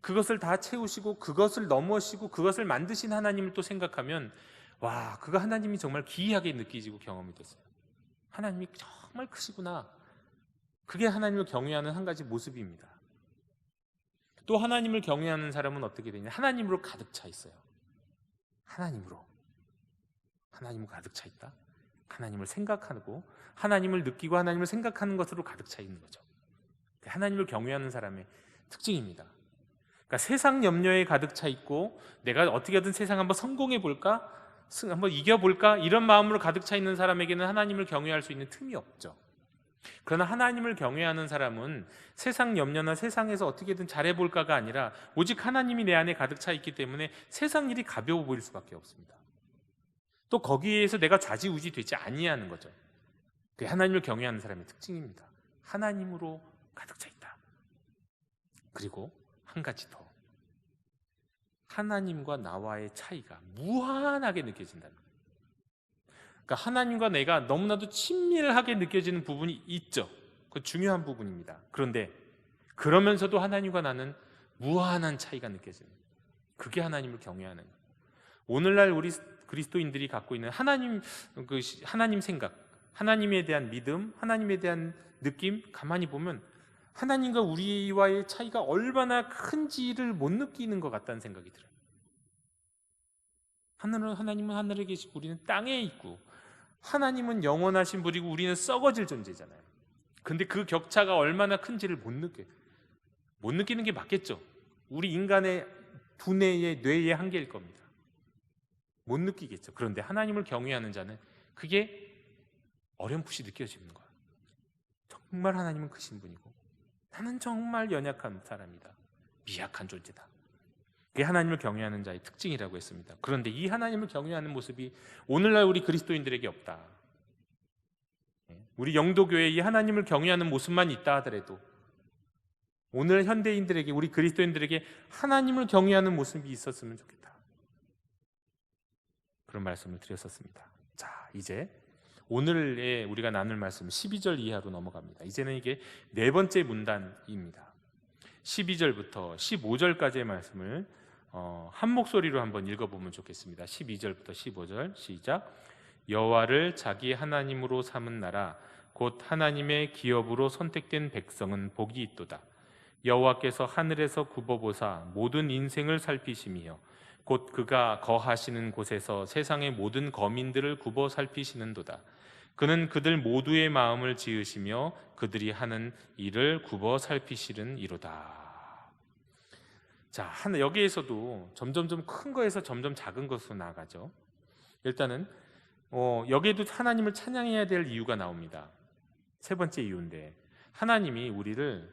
그것을 다 채우시고 그것을 넘어시고 그것을 만드신 하나님을 또 생각하면 와, 그거 하나님이 정말 기이하게 느끼지고 경험이 됐어요. 하나님이 정말 크시구나. 그게 하나님을 경외하는 한 가지 모습입니다. 또 하나님을 경외하는 사람은 어떻게 되냐? 하나님으로 가득 차 있어요. 하나님으로 가득 차 있다. 하나님을 생각하고 하나님을 느끼고 하나님을 생각하는 것으로 가득 차 있는 거죠. 하나님을 경외하는 사람의 특징입니다. 그러니까 세상 염려에 가득 차 있고 내가 어떻게든 세상 한번 성공해 볼까? 한번 이겨볼까? 이런 마음으로 가득 차 있는 사람에게는 하나님을 경외할 수 있는 틈이 없죠. 그러나 하나님을 경외하는 사람은 세상 염려나 세상에서 어떻게든 잘해볼까가 아니라 오직 하나님이 내 안에 가득 차 있기 때문에 세상 일이 가벼워 보일 수밖에 없습니다. 또 거기에서 내가 좌지우지 되지 아니하는 거죠. 그게 하나님을 경외하는 사람의 특징입니다. 하나님으로 가득 차 있다. 그리고 한 가지 더, 하나님과 나와의 차이가 무한하게 느껴진다는 거예요. 그러니까 하나님과 내가 너무나도 친밀하게 느껴지는 부분이 있죠. 그 중요한 부분입니다. 그런데 그러면서도 하나님과 나는 무한한 차이가 느껴집니다. 그게 하나님을 경외하는 거예요. 오늘날 우리 그리스도인들이 갖고 있는 하나님 생각, 하나님에 대한 믿음, 하나님에 대한 느낌, 가만히 보면 하나님과 우리와의 차이가 얼마나 큰지를 못 느끼는 것 같다는 생각이 들어요. 하나님은 하늘에 계시고 우리는 땅에 있고, 하나님은 영원하신 분이고 우리는 썩어질 존재잖아요. 근데 그 격차가 얼마나 큰지를 못 느끼는 게 맞겠죠. 우리 인간의 두뇌의 뇌의 한계일 겁니다. 못 느끼겠죠. 그런데 하나님을 경외하는 자는 그게 어렴풋이 느껴지는 거예요. 정말 하나님은 크신 분이고 나는 정말 연약한 사람이다. 미약한 존재다. 그게 하나님을 경외하는 자의 특징이라고 했습니다. 그런데 이 하나님을 경외하는 모습이 오늘날 우리 그리스도인들에게 없다. 우리 영도교회에 이 하나님을 경외하는 모습만 있다 하더라도 오늘 현대인들에게, 우리 그리스도인들에게 하나님을 경외하는 모습이 있었으면 좋겠다. 그런 말씀을 드렸었습니다. 자, 이제 오늘의 우리가 나눌 말씀 12절 이하로 넘어갑니다. 이제는 이게 네 번째 문단입니다. 12절부터 15절까지의 말씀을 한 목소리로 한번 읽어보면 좋겠습니다. 12절부터 15절 시작. 여호와를 자기 하나님으로 삼은 나라 곧 하나님의 기업으로 선택된 백성은 복이 있도다. 여호와께서 하늘에서 굽어보사 모든 인생을 살피시며 곧 그가 거하시는 곳에서 세상의 모든 거민들을 굽어 살피시는도다. 그는 그들 모두의 마음을 지으시며 그들이 하는 일을 굽어 살피시는 이로다. 자, 여기에서도 점점 큰 거에서 점점 작은 것으로 나아가죠. 일단은 여기에도 하나님을 찬양해야 될 이유가 나옵니다. 세 번째 이유인데, 하나님이 우리를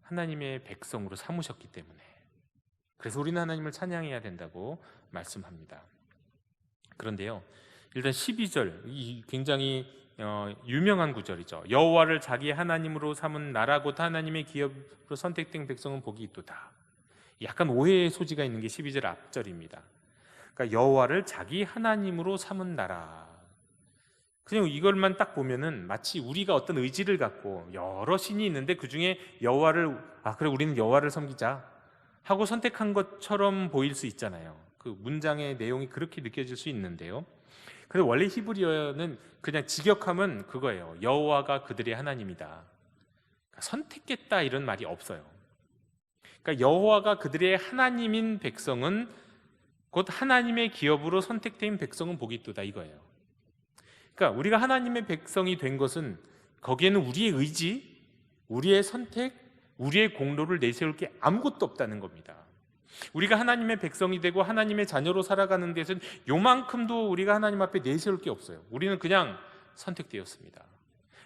하나님의 백성으로 삼으셨기 때문에, 그래서 우리는 하나님을 찬양해야 된다고 말씀합니다. 그런데요, 일단 12절, 굉장히 유명한 구절이죠. 여호와를 자기 하나님으로 삼은 나라 곧 하나님의 기업으로 선택된 백성은 복이 있도다. 약간 오해의 소지가 있는 게 12절 앞절입니다. 그러니까 여호와를 자기 하나님으로 삼은 나라. 그냥 이걸만 딱 보면은 마치 우리가 어떤 의지를 갖고 여러 신이 있는데 그 중에 여호와를 그래 우리는 여호와를 섬기자 하고 선택한 것처럼 보일 수 있잖아요. 그 문장의 내용이 그렇게 느껴질 수 있는데요. 근데 원래 히브리어는 그냥 직역하면 그거예요. 여호와가 그들의 하나님이다. 그러니까 선택했다 이런 말이 없어요. 그러니까 여호와가 그들의 하나님인 백성은 곧 하나님의 기업으로 선택된 백성은 복이 있도다 이거예요. 그러니까 우리가 하나님의 백성이 된 것은 거기에는 우리의 의지, 우리의 선택, 우리의 공로를 내세울 게 아무것도 없다는 겁니다. 우리가 하나님의 백성이 되고 하나님의 자녀로 살아가는 데서는 요만큼도 우리가 하나님 앞에 내세울 게 없어요. 우리는 그냥 선택되었습니다.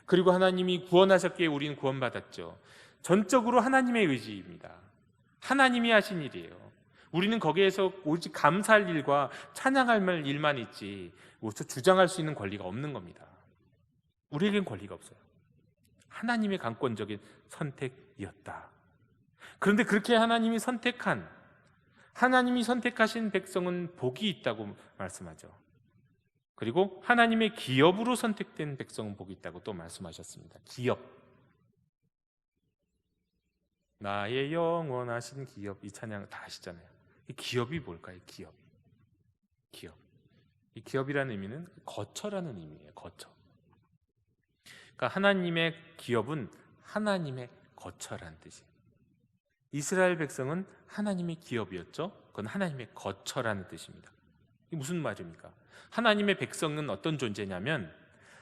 그리고 하나님이 구원하셨기에 우리는 구원받았죠. 전적으로 하나님의 의지입니다. 하나님이 하신 일이에요. 우리는 거기에서 오직 감사할 일과 찬양할 일만 있지 주장할 수 있는 권리가 없는 겁니다. 우리에겐 권리가 없어요. 하나님의 강권적인 선택이었다. 그런데 그렇게 하나님이 선택하신 백성은 복이 있다고 말씀하죠. 그리고 하나님의 기업으로 선택된 백성은 복이 있다고 또 말씀하셨습니다. 기업. 나의 영원하신 기업, 이 찬양 다 아시잖아요. 이 기업이 뭘까요? 기업. 이 기업이라는 의미는 거처라는 의미예요. 거처. 그러니까 하나님의 기업은 하나님의 거처라는 뜻이에요. 이스라엘 백성은 하나님의 기업이었죠. 그건 하나님의 거처라는 뜻입니다. 이게 무슨 말입니까? 하나님의 백성은 어떤 존재냐면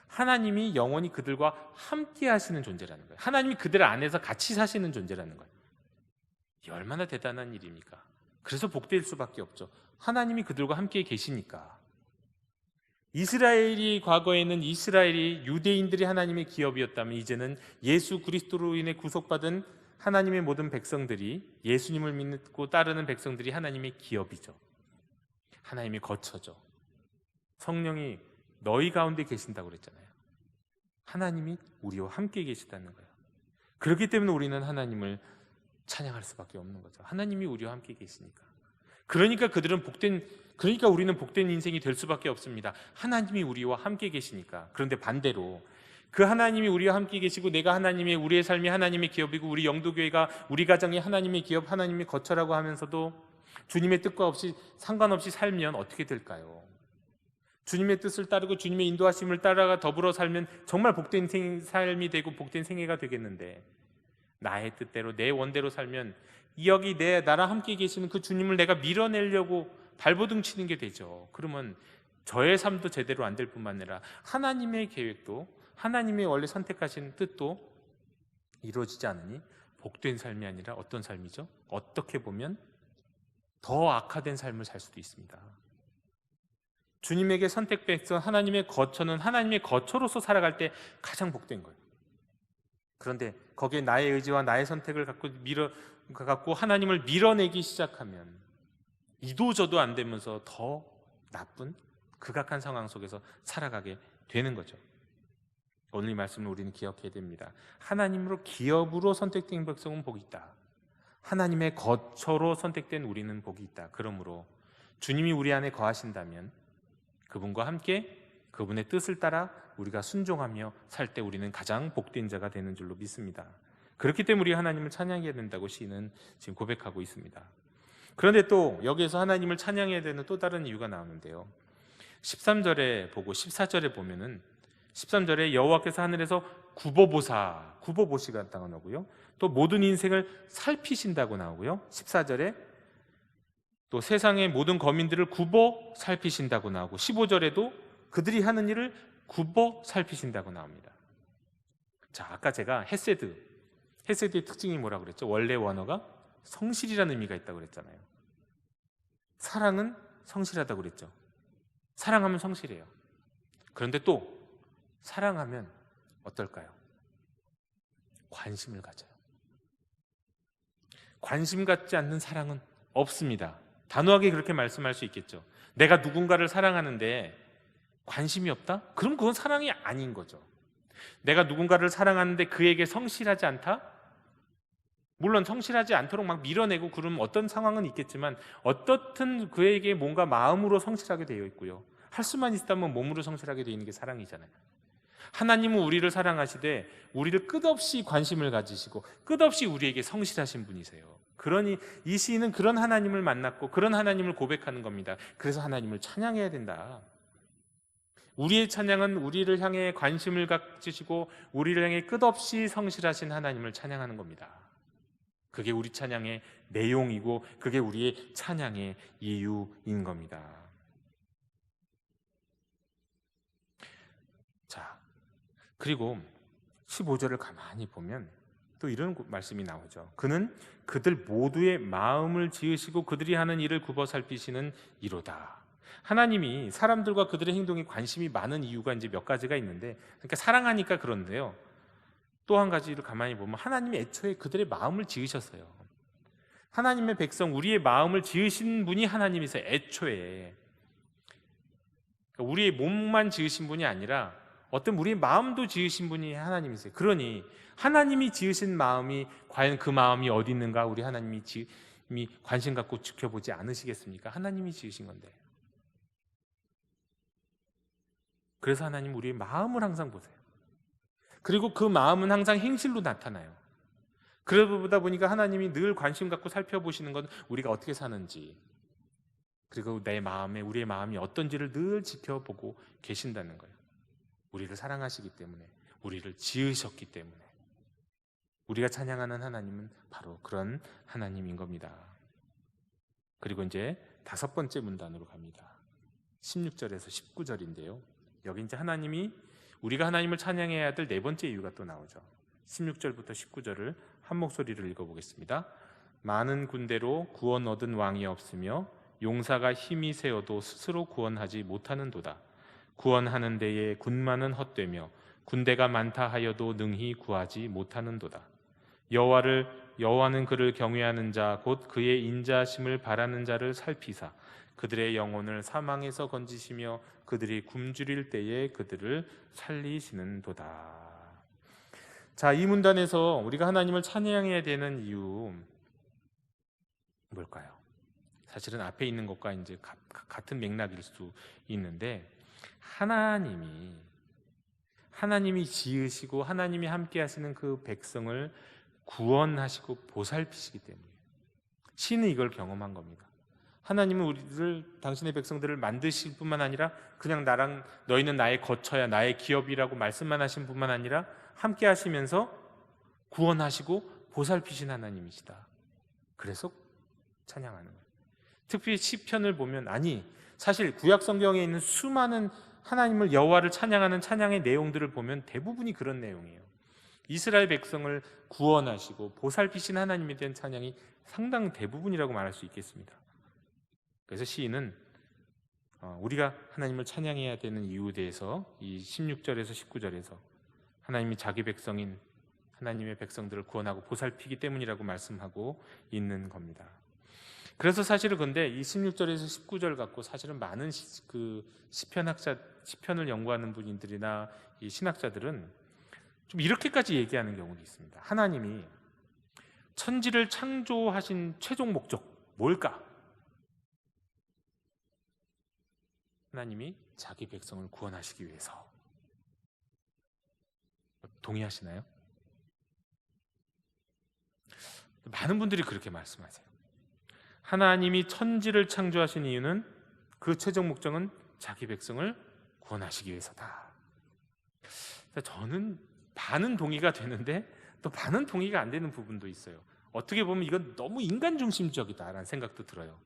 하나님이 영원히 그들과 함께 하시는 존재라는 거예요. 하나님이 그들 안에서 같이 사시는 존재라는 거예요. 이게 얼마나 대단한 일입니까? 그래서 복될 수밖에 없죠. 하나님이 그들과 함께 계시니까. 이스라엘이 과거에는 이스라엘이 유대인들이 하나님의 기업이었다면 이제는 예수 그리스도로 인해 구속받은 하나님의 모든 백성들이 예수님을 믿고 따르는 백성들이 하나님의 기업이죠. 하나님의 거처죠. 성령이 너희 가운데 계신다고 그랬잖아요. 하나님이 우리와 함께 계시다는 거예요. 그렇기 때문에 우리는 하나님을 찬양할 수밖에 없는 거죠. 하나님이 우리와 함께 계시니까. 그러니까 우리는 복된 인생이 될 수밖에 없습니다. 하나님이 우리와 함께 계시니까. 그런데 반대로 그 하나님이 우리와 함께 계시고 우리의 삶이 하나님의 기업이고 우리 영도교회가 우리 가정이 하나님의 기업, 하나님의 거처라고 하면서도 주님의 뜻과 상관없이 살면 어떻게 될까요? 주님의 뜻을 따르고 주님의 인도하심을 따라가 더불어 살면 정말 복된 삶이 되고 복된 생애가 되겠는데 나의 뜻대로 내 원대로 살면 여기 나랑 함께 계시는 그 주님을 내가 밀어내려고 발버둥 치는 게 되죠. 그러면 저의 삶도 제대로 안 될 뿐만 아니라 하나님의 계획도 하나님의 원래 선택하신 뜻도 이루어지지 않으니 복된 삶이 아니라 어떤 삶이죠? 어떻게 보면 더 악화된 삶을 살 수도 있습니다. 주님에게 선택백성 하나님의 거처는 하나님의 거처로서 살아갈 때 가장 복된 거예요. 그런데 거기에 나의 의지와 나의 선택을 갖고 하나님을 밀어내기 시작하면 이도저도 안 되면서 더 나쁜 극악한 상황 속에서 살아가게 되는 거죠. 오늘 이 말씀을 우리는 기억해야 됩니다. 하나님으로 기업으로 선택된 백성은 복이 있다. 하나님의 거처로 선택된 우리는 복이 있다. 그러므로 주님이 우리 안에 거하신다면 그분과 함께 그분의 뜻을 따라 우리가 순종하며 살 때 우리는 가장 복된 자가 되는 줄로 믿습니다. 그렇기 때문에 우리 하나님을 찬양해야 된다고 시인은 지금 고백하고 있습니다. 그런데 또 여기에서 하나님을 찬양해야 되는 또 다른 이유가 나오는데요. 13절에 보고 14절에 보면은 13절에 여호와께서 하늘에서 구보보시가 나오고요. 또 모든 인생을 살피신다고 나오고요. 14절에 또 세상의 모든 거민들을 굽어 살피신다고 나오고 15절에도 그들이 하는 일을 굽어 살피신다고 나옵니다. 자, 아까 제가 헤세드의 특징이 뭐라고 그랬죠? 원래 원어가 성실이라는 의미가 있다고 그랬잖아요. 사랑은 성실하다고 그랬죠. 사랑하면 성실해요. 그런데 또 사랑하면 어떨까요? 관심을 가져요. 관심 갖지 않는 사랑은 없습니다. 단호하게 그렇게 말씀할 수 있겠죠. 내가 누군가를 사랑하는데 관심이 없다? 그럼 그건 사랑이 아닌 거죠. 내가 누군가를 사랑하는데 그에게 성실하지 않다? 물론 성실하지 않도록 막 밀어내고 그러면 어떤 상황은 있겠지만 어떻든 그에게 뭔가 마음으로 성실하게 되어 있고요. 할 수만 있다면 몸으로 성실하게 되어 있는 게 사랑이잖아요. 하나님은 우리를 사랑하시되 우리를 끝없이 관심을 가지시고 끝없이 우리에게 성실하신 분이세요. 그러니 이 시인은 그런 하나님을 만났고 그런 하나님을 고백하는 겁니다. 그래서 하나님을 찬양해야 된다. 우리의 찬양은 우리를 향해 관심을 가지시고 우리를 향해 끝없이 성실하신 하나님을 찬양하는 겁니다. 그게 우리 찬양의 내용이고 그게 우리의 찬양의 이유인 겁니다. 자, 그리고 15절을 가만히 보면 또 이런 말씀이 나오죠. 그는 그들 모두의 마음을 지으시고 그들이 하는 일을 굽어 살피시는 이로다. 하나님이 사람들과 그들의 행동에 관심이 많은 이유가 이제 몇 가지가 있는데, 그러니까 사랑하니까 그런데요. 또 한 가지를 가만히 보면 하나님이 애초에 그들의 마음을 지으셨어요. 하나님의 백성, 우리의 마음을 지으신 분이 하나님이세요. 애초에. 그러니까 우리의 몸만 지으신 분이 아니라 어떤 우리의 마음도 지으신 분이 하나님이세요. 그러니 하나님이 지으신 마음이 과연 그 마음이 어디 있는가 우리 하나님이 관심 갖고 지켜보지 않으시겠습니까? 하나님이 지으신 건데. 그래서 하나님 우리의 마음을 항상 보세요. 그리고 그 마음은 항상 행실로 나타나요. 그러다 보니까 하나님이 늘 관심 갖고 살펴보시는 건 우리가 어떻게 사는지, 그리고 내 마음에 우리의 마음이 어떤지를 늘 지켜보고 계신다는 거예요. 우리를 사랑하시기 때문에, 우리를 지으셨기 때문에. 우리가 찬양하는 하나님은 바로 그런 하나님인 겁니다. 그리고 이제 5번째 문단으로 갑니다. 16절에서 19절인데요. 여기 이제 우리가 하나님을 찬양해야 될 4번째 이유가 또 나오죠. 16절부터 19절을 한 목소리를 읽어보겠습니다. 많은 군대로 구원 얻은 왕이 없으며 용사가 힘이 세어도 스스로 구원하지 못하는도다. 구원하는 데에 군마는 헛되며 군대가 많다 하여도 능히 구하지 못하는도다. 여호와는 그를 경외하는 자 곧 그의 인자심을 바라는 자를 살피사 그들의 영혼을 사망에서 건지시며 그들이 굶주릴 때에 그들을 살리시는도다. 자, 이 문단에서 우리가 하나님을 찬양해야 되는 이유 뭘까요? 사실은 앞에 있는 것과 이제 같은 맥락일 수 있는데, 하나님이 지으시고 하나님이 함께 하시는 그 백성을 구원하시고 보살피시기 때문에 신은 이걸 경험한 겁니다. 하나님은 당신의 백성들을 만드실 뿐만 아니라 그냥 너희는 나의 거처야, 나의 기업이라고 말씀만 하신 뿐만 아니라 함께 하시면서 구원하시고 보살피신 하나님이시다. 그래서 찬양하는 거예요. 특히 시편을 보면, 사실 구약 성경에 있는 수많은 하나님을, 여호와를 찬양하는 찬양의 내용들을 보면 대부분이 그런 내용이에요. 이스라엘 백성을 구원하시고 보살피신 하나님에 대한 찬양이 상당 대부분이라고 말할 수 있겠습니다. 그래서 시인은 우리가 하나님을 찬양해야 되는 이유에 대해서 이 16절에서 19절에서 하나님이 자기 백성인 하나님의 백성들을 구원하고 보살피기 때문이라고 말씀하고 있는 겁니다. 그래서 사실은 근데 이 16절에서 19절 갖고 사실은 많은 시편을 연구하는 분들이나 이 신학자들은 좀 이렇게까지 얘기하는 경우도 있습니다. 하나님이 천지를 창조하신 최종 목적 뭘까? 하나님이 자기 백성을 구원하시기 위해서. 동의하시나요? 많은 분들이 그렇게 말씀하세요. 하나님이 천지를 창조하신 이유는 그 최종 목적은 자기 백성을 구원하시기 위해서다. 저는 반은 동의가 되는데 또 반은 동의가 안 되는 부분도 있어요. 어떻게 보면 이건 너무 인간 중심적이다라는 생각도 들어요.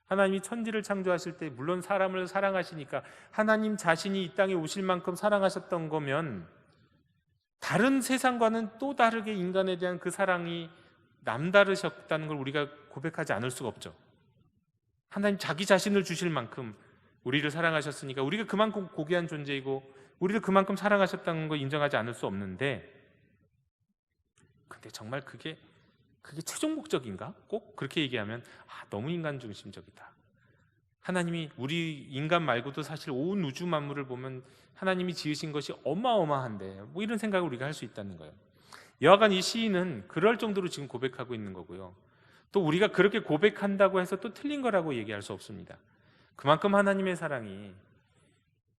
하나님이 천지를 창조하실 때 물론 사람을 사랑하시니까 하나님 자신이 이 땅에 오실 만큼 사랑하셨던 거면 다른 세상과는 또 다르게 인간에 대한 그 사랑이 남다르셨다는 걸 우리가 고백하지 않을 수가 없죠. 하나님 자기 자신을 주실 만큼 우리를 사랑하셨으니까 우리가 그만큼 고귀한 존재이고 우리를 그만큼 사랑하셨다는 걸 인정하지 않을 수 없는데, 근데 정말 그게 최종 목적인가? 꼭 그렇게 얘기하면 너무 인간 중심적이다. 하나님이 우리 인간 말고도 사실 온 우주 만물을 보면 하나님이 지으신 것이 어마어마한데 뭐 이런 생각을 우리가 할 수 있다는 거예요. 여하간 이 시인은 그럴 정도로 지금 고백하고 있는 거고요. 또 우리가 그렇게 고백한다고 해서 또 틀린 거라고 얘기할 수 없습니다. 그만큼 하나님의 사랑이,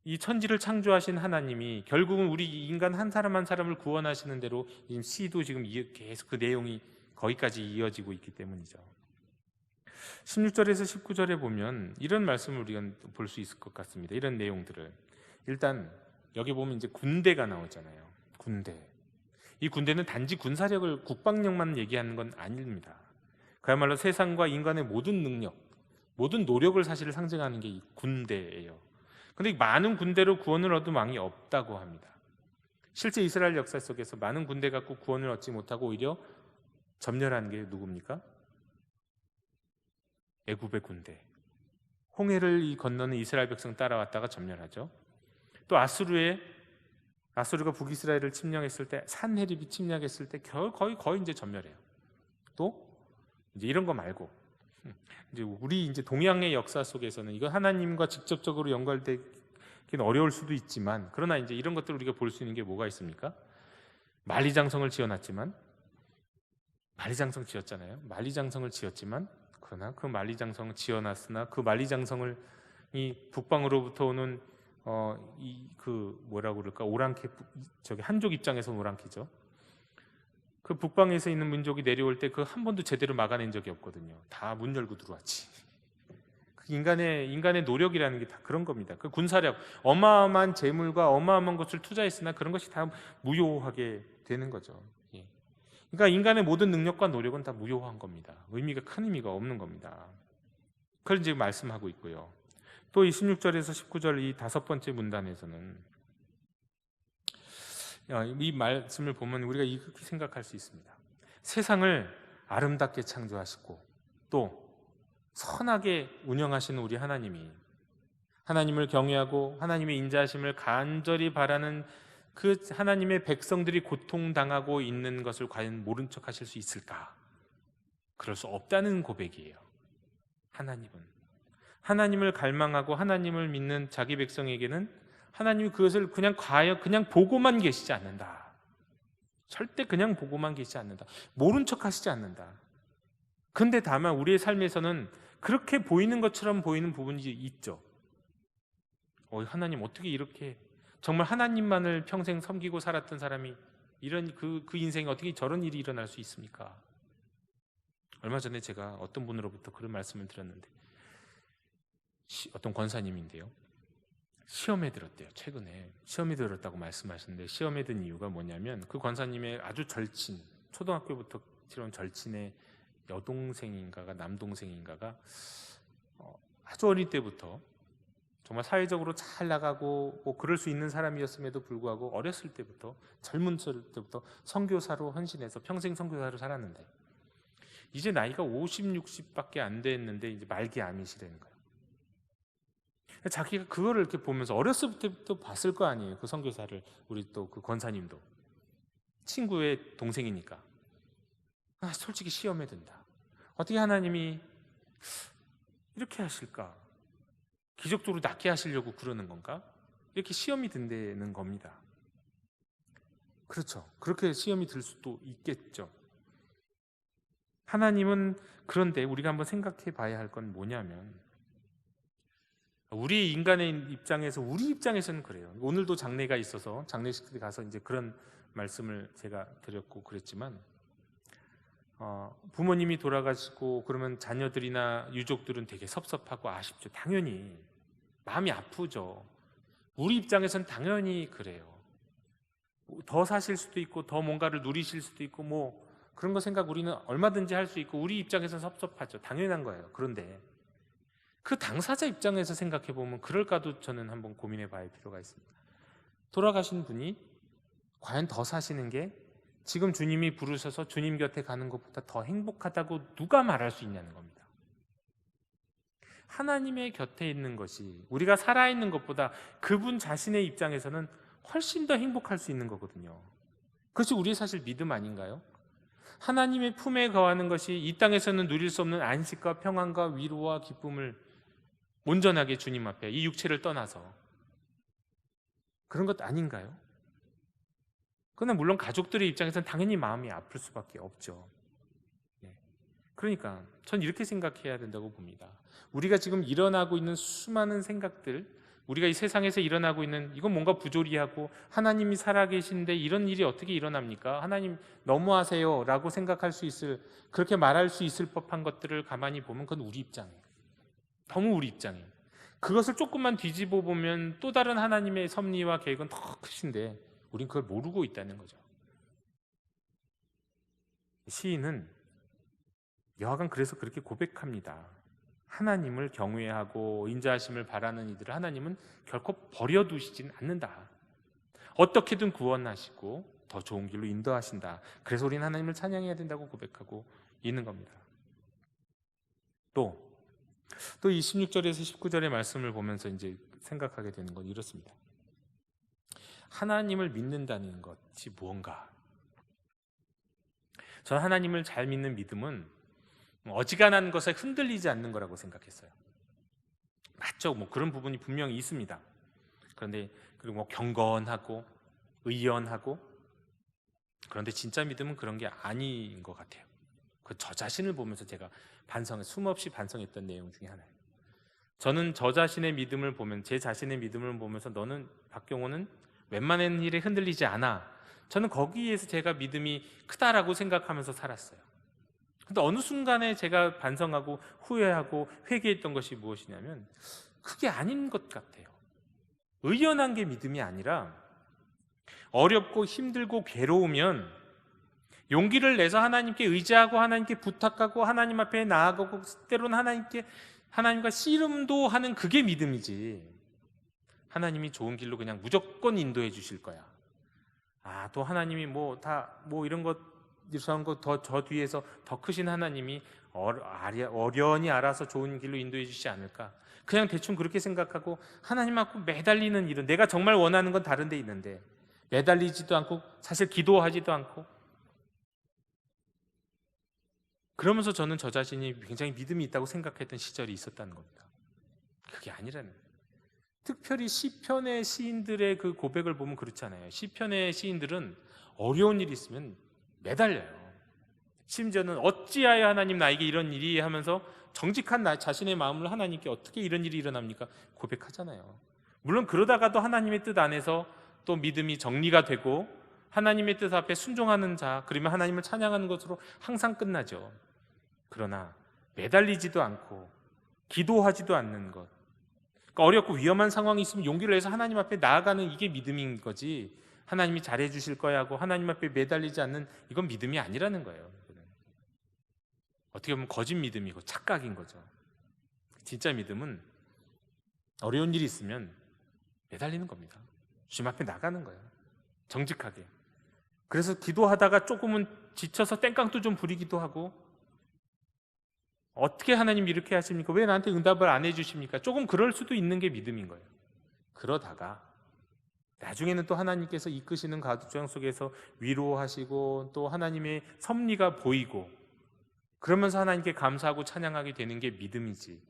이 천지를 창조하신 하나님이 결국은 우리 인간 한 사람 한 사람을 구원하시는 대로 지금 시도 지금 계속 그 내용이 거기까지 이어지고 있기 때문이죠. 16절에서 19절에 보면 이런 말씀을 우리가 볼 수 있을 것 같습니다. 이런 내용들을. 일단 여기 보면 이제 군대가 나오잖아요. 군대. 이 군대는 단지 군사력을, 국방력만 얘기하는 건 아닙니다. 그야말로 세상과 인간의 모든 능력, 모든 노력을 사실 상징하는 게 이 군대예요. 그런데 많은 군대로 구원을 얻은 왕이 없다고 합니다. 실제 이스라엘 역사 속에서 많은 군대 갖고 구원을 얻지 못하고 오히려 점멸한 게 누굽니까? 애굽의 군대. 홍해를 건너는 이스라엘 백성 따라왔다가 점멸하죠. 또 아수르가 북이스라엘을 침략했을 때, 산헤립이 침략했을 때 거의 이제 점멸해요. 또 이제 이런 거 말고 이제 우리 이제 동양의 역사 속에서는 이거 하나님과 직접적으로 연결되기는 어려울 수도 있지만, 그러나 이제 이런 것들을 우리가 볼 수 있는 게 뭐가 있습니까? 만리장성을 지어놨지만, 만리장성 지었잖아요. 만리장성을 지었지만, 그러나 그 만리장성을 지어놨으나 그 만리장성을 이 북방으로부터 오는 뭐라고 그럴까, 오랑캐, 저기 한족 입장에서는 오랑캐죠. 그 북방에서 있는 민족이 내려올 때 그 한 번도 제대로 막아낸 적이 없거든요. 다 문 열고 들어왔지. 그 인간의 노력이라는 게 다 그런 겁니다. 그 군사력, 어마어마한 재물과 어마어마한 것을 투자했으나 그런 것이 다 무효하게 되는 거죠. 예. 그러니까 인간의 모든 능력과 노력은 다 무효한 겁니다. 큰 의미가 없는 겁니다. 그걸 이제 말씀하고 있고요. 또 이 16절에서 19절 이 5번째 문단에서는 이 말씀을 보면 우리가 이렇게 생각할 수 있습니다. 세상을 아름답게 창조하시고 또 선하게 운영하시는 우리 하나님이, 하나님을 경외하고 하나님의 인자하심을 간절히 바라는 그 하나님의 백성들이 고통당하고 있는 것을 과연 모른 척 하실 수 있을까? 그럴 수 없다는 고백이에요. 하나님을 갈망하고 하나님을 믿는 자기 백성에게는 하나님이 그것을 그냥 보고만 계시지 않는다. 절대 그냥 보고만 계시지 않는다. 모른 척 하시지 않는다. 근데 다만 우리의 삶에서는 그렇게 보이는 것처럼 보이는 부분이 있죠. 하나님 어떻게 이렇게, 정말 하나님만을 평생 섬기고 살았던 사람이 이런 그 인생에 어떻게 저런 일이 일어날 수 있습니까? 얼마 전에 제가 어떤 분으로부터 그런 말씀을 들었는데, 어떤 권사님인데요, 시험에 들었대요. 최근에 시험에 들었다고 말씀하시는데, 시험에 든 이유가 뭐냐면 그 권사님의 아주 절친, 초등학교부터 치러온 절친의 여동생인가가 남동생인가가 아주 어릴 때부터 정말 사회적으로 잘 나가고 뭐 그럴 수 있는 사람이었음에도 불구하고 어렸을 때부터, 젊은 때부터 선교사로 헌신해서 평생 선교사로 살았는데 이제 나이가 50, 60밖에 안 됐는데 이제 말기암이시라는 거예요. 자기가 그거를 이렇게 보면서 어렸을 때부터 봤을 거 아니에요. 그 선교사를. 우리 또 그 권사님도 친구의 동생이니까 솔직히 시험에 든다. 어떻게 하나님이 이렇게 하실까? 기적적으로 낫게 하시려고 그러는 건가? 이렇게 시험이 든다는 겁니다. 그렇죠. 그렇게 시험이 들 수도 있겠죠. 하나님은, 그런데 우리가 한번 생각해 봐야 할 건 뭐냐면, 우리 인간의 입장에서, 우리 입장에서는 그래요. 오늘도 장례가 있어서 장례식에 가서 이제 그런 말씀을 제가 드렸고 그랬지만, 부모님이 돌아가시고 그러면 자녀들이나 유족들은 되게 섭섭하고 아쉽죠. 당연히 마음이 아프죠. 우리 입장에서는 당연히 그래요. 더 사실 수도 있고 더 뭔가를 누리실 수도 있고 뭐 그런 거 생각 우리는 얼마든지 할 수 있고 우리 입장에서는 섭섭하죠. 당연한 거예요. 그런데 그 당사자 입장에서 생각해 보면 그럴까도 저는 한번 고민해 봐야 할 필요가 있습니다. 돌아가신 분이 과연 더 사시는 게 지금 주님이 부르셔서 주님 곁에 가는 것보다 더 행복하다고 누가 말할 수 있냐는 겁니다. 하나님의 곁에 있는 것이, 우리가 살아있는 것보다 그분 자신의 입장에서는 훨씬 더 행복할 수 있는 거거든요. 그것이 우리의 사실 믿음 아닌가요? 하나님의 품에 거하는 것이 이 땅에서는 누릴 수 없는 안식과 평안과 위로와 기쁨을 온전하게 주님 앞에 이 육체를 떠나서 그런 것 아닌가요? 그러나 물론 가족들의 입장에서는 당연히 마음이 아플 수밖에 없죠. 네. 그러니까 전 이렇게 생각해야 된다고 봅니다. 우리가 지금 일어나고 있는 수많은 생각들, 우리가 이 세상에서 일어나고 있는 이건 뭔가 부조리하고 하나님이 살아계신데 이런 일이 어떻게 일어납니까? 하나님 너무하세요 라고 생각할 수 있을, 그렇게 말할 수 있을 법한 것들을 가만히 보면 그건 우리 입장이에요. 너무 우리 입장이에요. 그것을 조금만 뒤집어 보면 또 다른 하나님의 섭리와 계획은 더 크신데 우린 그걸 모르고 있다는 거죠. 시인은 여하간 그래서 그렇게 고백합니다. 하나님을 경외하고 인자하심을 바라는 이들을 하나님은 결코 버려두시진 않는다. 어떻게든 구원하시고 더 좋은 길로 인도하신다. 그래서 우리는 하나님을 찬양해야 된다고 고백하고 있는 겁니다. 또 이 16절에서 19절의 말씀을 보면서 이제 생각하게 되는 건 이렇습니다. 하나님을 믿는다는 것이 무언가? 저는 하나님을 잘 믿는 믿음은 어지간한 것에 흔들리지 않는 거라고 생각했어요. 맞죠? 뭐 그런 부분이 분명히 있습니다. 그런데 그리고 뭐 경건하고 의연하고, 그런데 진짜 믿음은 그런 게 아닌 것 같아요. 저 자신을 보면서 제가 숨없이 반성했던 내용 중에 하나예요. 저는 저 자신의 믿음을 보면, 제 자신의 믿음을 보면서 너는, 박경호는 웬만한 일에 흔들리지 않아. 저는 거기에서 제가 믿음이 크다라고 생각하면서 살았어요. 근데 어느 순간에 제가 반성하고 후회하고 회개했던 것이 무엇이냐면 그게 아닌 것 같아요. 의연한 게 믿음이 아니라 어렵고 힘들고 괴로우면 용기를 내서 하나님께 의지하고 하나님께 부탁하고 하나님 앞에 나아가고 때로는 하나님과 씨름도 하는 그게 믿음이지, 하나님이 좋은 길로 그냥 무조건 인도해 주실 거야, 또 하나님이 이런 것 저런 것 저 뒤에서 더 크신 하나님이 어련히 알아서 좋은 길로 인도해 주시지 않을까, 그냥 대충 그렇게 생각하고 하나님 앞에 매달리는 일은, 내가 정말 원하는 건 다른 데 있는데 매달리지도 않고 사실 기도하지도 않고, 그러면서 저는 저 자신이 굉장히 믿음이 있다고 생각했던 시절이 있었다는 겁니다. 그게 아니라는 거예요. 특별히 시편의 시인들의 그 고백을 보면 그렇잖아요. 시편의 시인들은 어려운 일이 있으면 매달려요. 심지어는 어찌하여 하나님 나에게 이런 일이 하면서 정직한 자신의 마음을 하나님께 어떻게 이런 일이 일어납니까? 고백하잖아요. 물론 그러다가도 하나님의 뜻 안에서 또 믿음이 정리가 되고 하나님의 뜻 앞에 순종하는 자, 그러면 하나님을 찬양하는 것으로 항상 끝나죠. 그러나 매달리지도 않고 기도하지도 않는 것, 그러니까 어렵고 위험한 상황이 있으면 용기를 내서 하나님 앞에 나아가는 이게 믿음인 거지, 하나님이 잘해 주실 거야 하고 하나님 앞에 매달리지 않는 이건 믿음이 아니라는 거예요. 어떻게 보면 거짓 믿음이고 착각인 거죠. 진짜 믿음은 어려운 일이 있으면 매달리는 겁니다. 주님 앞에 나가는 거예요. 정직하게. 그래서 기도하다가 조금은 지쳐서 땡깡도 좀 부리기도 하고, 어떻게 하나님 이렇게 하십니까? 왜 나한테 응답을 안 해주십니까? 조금 그럴 수도 있는 게 믿음인 거예요. 그러다가 나중에는 또 하나님께서 이끄시는 가정 속에서 위로하시고 또 하나님의 섭리가 보이고, 그러면서 하나님께 감사하고 찬양하게 되는 게 믿음이지,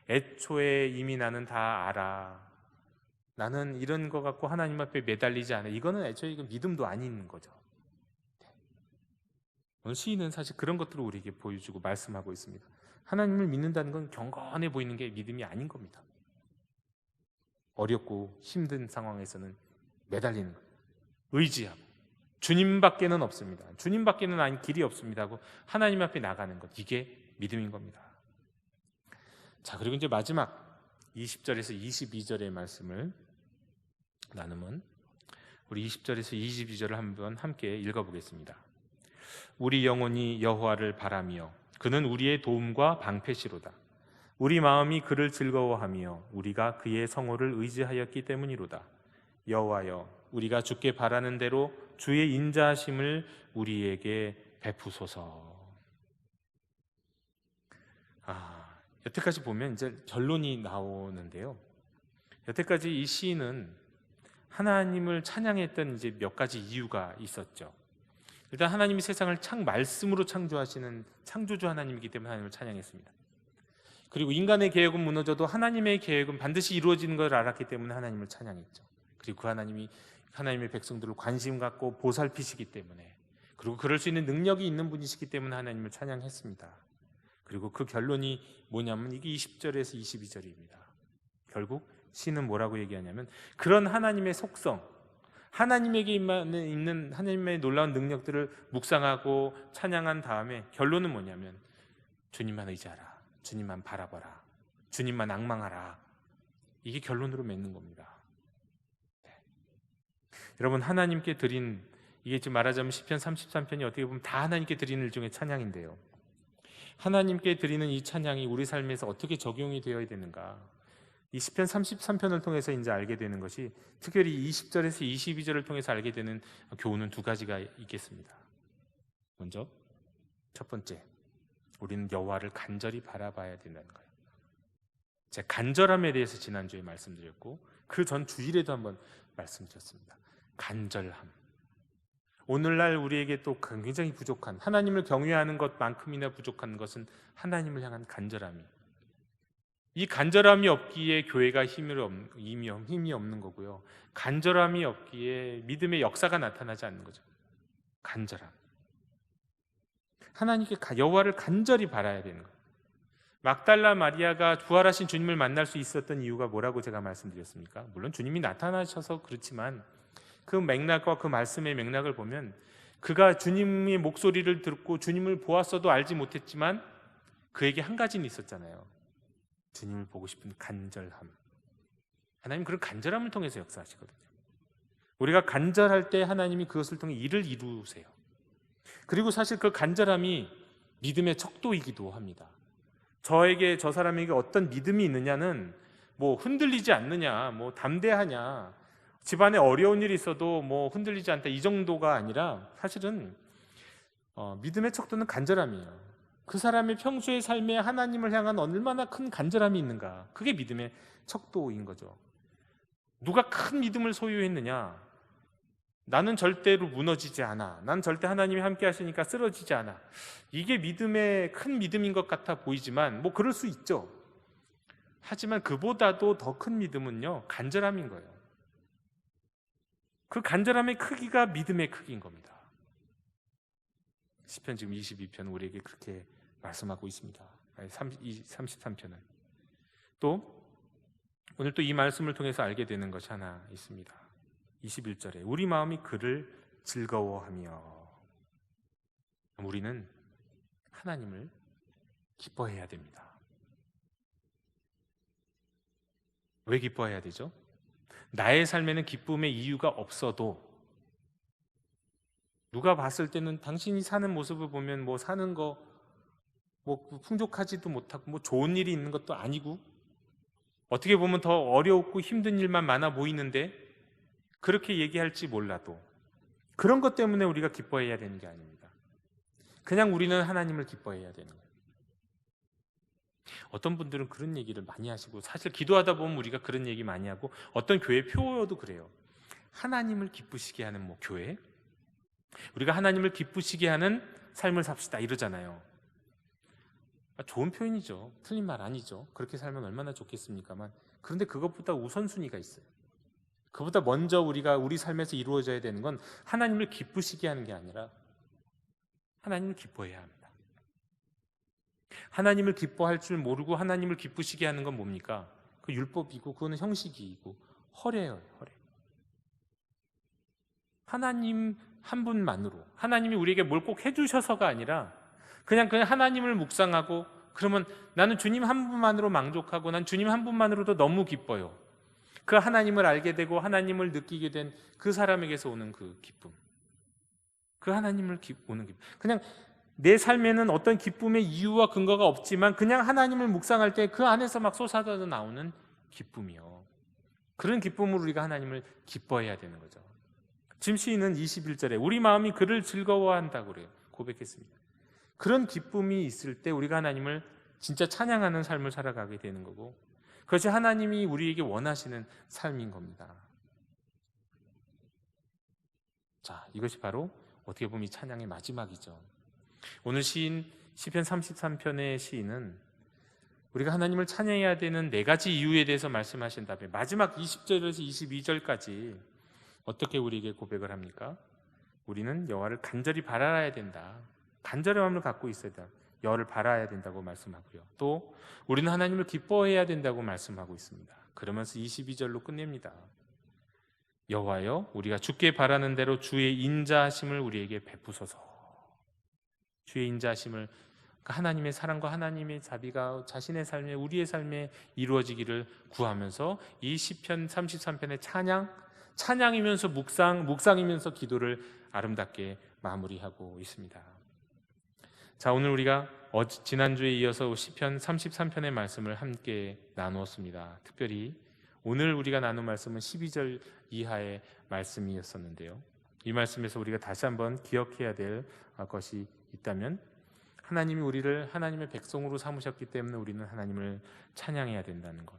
애초에 이미 나는 다 알아, 나는 이런 거 갖고 하나님 앞에 매달리지 않아, 이거는 애초에 이건 믿음도 아닌 거죠. 오늘 시인은 사실 그런 것들을 우리에게 보여주고 말씀하고 있습니다. 하나님을 믿는다는 건 경건해 보이는 게 믿음이 아닌 겁니다. 어렵고 힘든 상황에서는 매달리는 거예요. 의지하고 주님밖에는 없습니다, 주님밖에는 아닌 길이 없습니다 하고 하나님 앞에 나가는 것, 이게 믿음인 겁니다. 자, 그리고 이제 마지막 20절에서 22절의 말씀을 나누면 우리 20절에서 22절을 한번 함께 읽어보겠습니다. 우리 영혼이 여호와를 바라며 그는 우리의 도움과 방패시로다. 우리 마음이 그를 즐거워하며 우리가 그의 성호를 의지하였기 때문이로다. 여호와여, 우리가 주께 바라는 대로 주의 인자하심을 우리에게 베푸소서. 여태까지 보면 이제 결론이 나오는데요. 여태까지 이 시인은 하나님을 찬양했던 이제 몇 가지 이유가 있었죠. 일단 하나님이 세상을 말씀으로 창조하시는 창조주 하나님이기 때문에 하나님을 찬양했습니다. 그리고 인간의 계획은 무너져도 하나님의 계획은 반드시 이루어지는 걸 알았기 때문에 하나님을 찬양했죠. 그리고 그 하나님이 하나님의 백성들을 관심 갖고 보살피시기 때문에, 그리고 그럴 수 있는 능력이 있는 분이시기 때문에 하나님을 찬양했습니다. 그리고 그 결론이 뭐냐면 이게 20절에서 22절입니다. 결국 시는 뭐라고 얘기하냐면 그런 하나님의 속성, 하나님에게 있는 하나님의 놀라운 능력들을 묵상하고 찬양한 다음에 결론은 뭐냐면 주님만 의지하라, 주님만 바라봐라, 주님만 앙망하라. 이게 결론으로 맺는 겁니다. 네. 여러분, 하나님께 드린, 이게 지금 말하자면 시편 33편이 어떻게 보면 다 하나님께 드리는 일종의 찬양인데요, 하나님께 드리는 이 찬양이 우리 삶에서 어떻게 적용이 되어야 되는가, 이 시편 33편을 통해서 이제 알게 되는 것이, 특별히 20절에서 22절을 통해서 알게 되는 교훈은 두 가지가 있겠습니다. 먼저 첫 번째, 우리는 여호와를 간절히 바라봐야 된다는 거예요. 제가 간절함에 대해서 지난주에 말씀드렸고 그 전 주일에도 한번 말씀드렸습니다. 간절함. 오늘날 우리에게 또 굉장히 부족한, 하나님을 경외하는 것만큼이나 부족한 것은 하나님을 향한 간절함이, 이 간절함이 없기에 교회가 힘이 없는 거고요, 간절함이 없기에 믿음의 역사가 나타나지 않는 거죠. 간절함. 하나님께 여호와를 간절히 바라야 되는 거예요. 막달라 마리아가 부활하신 주님을 만날 수 있었던 이유가 뭐라고 제가 말씀드렸습니까? 물론 주님이 나타나셔서 그렇지만 그 맥락과 그 말씀의 맥락을 보면 그가 주님의 목소리를 듣고 주님을 보았어도 알지 못했지만 그에게 한 가지는 있었잖아요. 주님을 보고 싶은 간절함. 하나님 그런 간절함을 통해서 역사하시거든요. 우리가 간절할 때 하나님이 그것을 통해 일을 이루세요. 그리고 사실 그 간절함이 믿음의 척도이기도 합니다. 저 사람에게 어떤 믿음이 있느냐는 뭐 흔들리지 않느냐, 뭐 담대하냐, 집안에 어려운 일이 있어도 뭐 흔들리지 않다, 이 정도가 아니라 사실은 믿음의 척도는 간절함이에요. 그 사람의 평소의 삶에 하나님을 향한 얼마나 큰 간절함이 있는가, 그게 믿음의 척도인 거죠. 누가 큰 믿음을 소유했느냐? 나는 절대로 무너지지 않아, 난 절대 하나님이 함께 하시니까 쓰러지지 않아. 이게 믿음의 큰 믿음인 것 같아 보이지만 뭐 그럴 수 있죠. 하지만 그보다도 더 큰 믿음은요, 간절함인 거예요. 그 간절함의 크기가 믿음의 크기인 겁니다. 시편 지금 22편 우리에게 그렇게 말씀하고 있습니다. 33편은 또 오늘 또 이 말씀을 통해서 알게 되는 것이 하나 있습니다. 21절에 우리 마음이 그를 즐거워하며, 우리는 하나님을 기뻐해야 됩니다. 왜 기뻐해야 되죠? 나의 삶에는 기쁨의 이유가 없어도 누가 봤을 때는 당신이 사는 모습을 보면 뭐 사는 거 뭐 풍족하지도 못하고 뭐 좋은 일이 있는 것도 아니고 어떻게 보면 더 어렵고 힘든 일만 많아 보이는데 그렇게 얘기할지 몰라도 그런 것 때문에 우리가 기뻐해야 되는 게 아닙니다. 그냥 우리는 하나님을 기뻐해야 되는 거예요. 어떤 분들은 그런 얘기를 많이 하시고, 사실 기도하다 보면 우리가 그런 얘기 많이 하고, 어떤 교회 표어도 그래요. 하나님을 기쁘시게 하는 뭐 교회, 우리가 하나님을 기쁘시게 하는 삶을 삽시다 이러잖아요. 좋은 표현이죠. 틀린 말 아니죠. 그렇게 살면 얼마나 좋겠습니까만, 그런데 그것보다 우선순위가 있어요. 그보다 먼저 우리 삶에서 이루어져야 되는 건 하나님을 기쁘시게 하는 게 아니라 하나님을 기뻐해야 합니다. 하나님을 기뻐할 줄 모르고 하나님을 기쁘시게 하는 건 뭡니까? 그 율법이고 그거는 형식이고 허례예요. 허례. 하나님 한 분만으로, 하나님이 우리에게 뭘 꼭 해주셔서가 아니라 그냥 하나님을 묵상하고, 그러면 나는 주님 한 분만으로 만족하고 난 주님 한 분만으로도 너무 기뻐요. 그 하나님을 알게 되고 하나님을 느끼게 된 그 사람에게서 오는 그 기쁨, 그 하나님을 오는 기쁨, 그냥 내 삶에는 어떤 기쁨의 이유와 근거가 없지만 그냥 하나님을 묵상할 때 그 안에서 막 솟아져 나오는 기쁨이요, 그런 기쁨으로 우리가 하나님을 기뻐해야 되는 거죠. 지금 시인은 21절에 우리 마음이 그를 즐거워한다고 그래요. 고백했습니다. 그런 기쁨이 있을 때 우리가 하나님을 진짜 찬양하는 삶을 살아가게 되는 거고, 그것이 하나님이 우리에게 원하시는 삶인 겁니다. 자, 이것이 바로 어떻게 보면 이 찬양의 마지막이죠. 오늘 시편 33편의 시인은 우리가 하나님을 찬양해야 되는 네 가지 이유에 대해서 말씀하신 다음에 마지막 20절에서 22절까지 어떻게 우리에게 고백을 합니까? 우리는 여호와를 간절히 바라야 된다. 간절한 마음을 갖고 있어야 된다. 여호와를 바라야 된다고 말씀하고요. 또 우리는 하나님을 기뻐해야 된다고 말씀하고 있습니다. 그러면서 22절로 끝냅니다. 여호와여, 우리가 주께 바라는 대로 주의 인자하심을 우리에게 베푸소서. 주의 인자하심을, 하나님의 사랑과 하나님의 자비가 자신의 삶에, 우리의 삶에 이루어지기를 구하면서 이 시편 33편의 찬양이면서 묵상이면서 기도를 아름답게 마무리하고 있습니다. 자, 오늘 우리가 지난주에 이어서 시편 33편의 말씀을 함께 나누었습니다. 특별히 오늘 우리가 나눈 말씀은 12절 이하의 말씀이었었는데요. 이 말씀에서 우리가 다시 한번 기억해야 될 것이 있다면, 하나님이 우리를 하나님의 백성으로 삼으셨기 때문에 우리는 하나님을 찬양해야 된다는 것,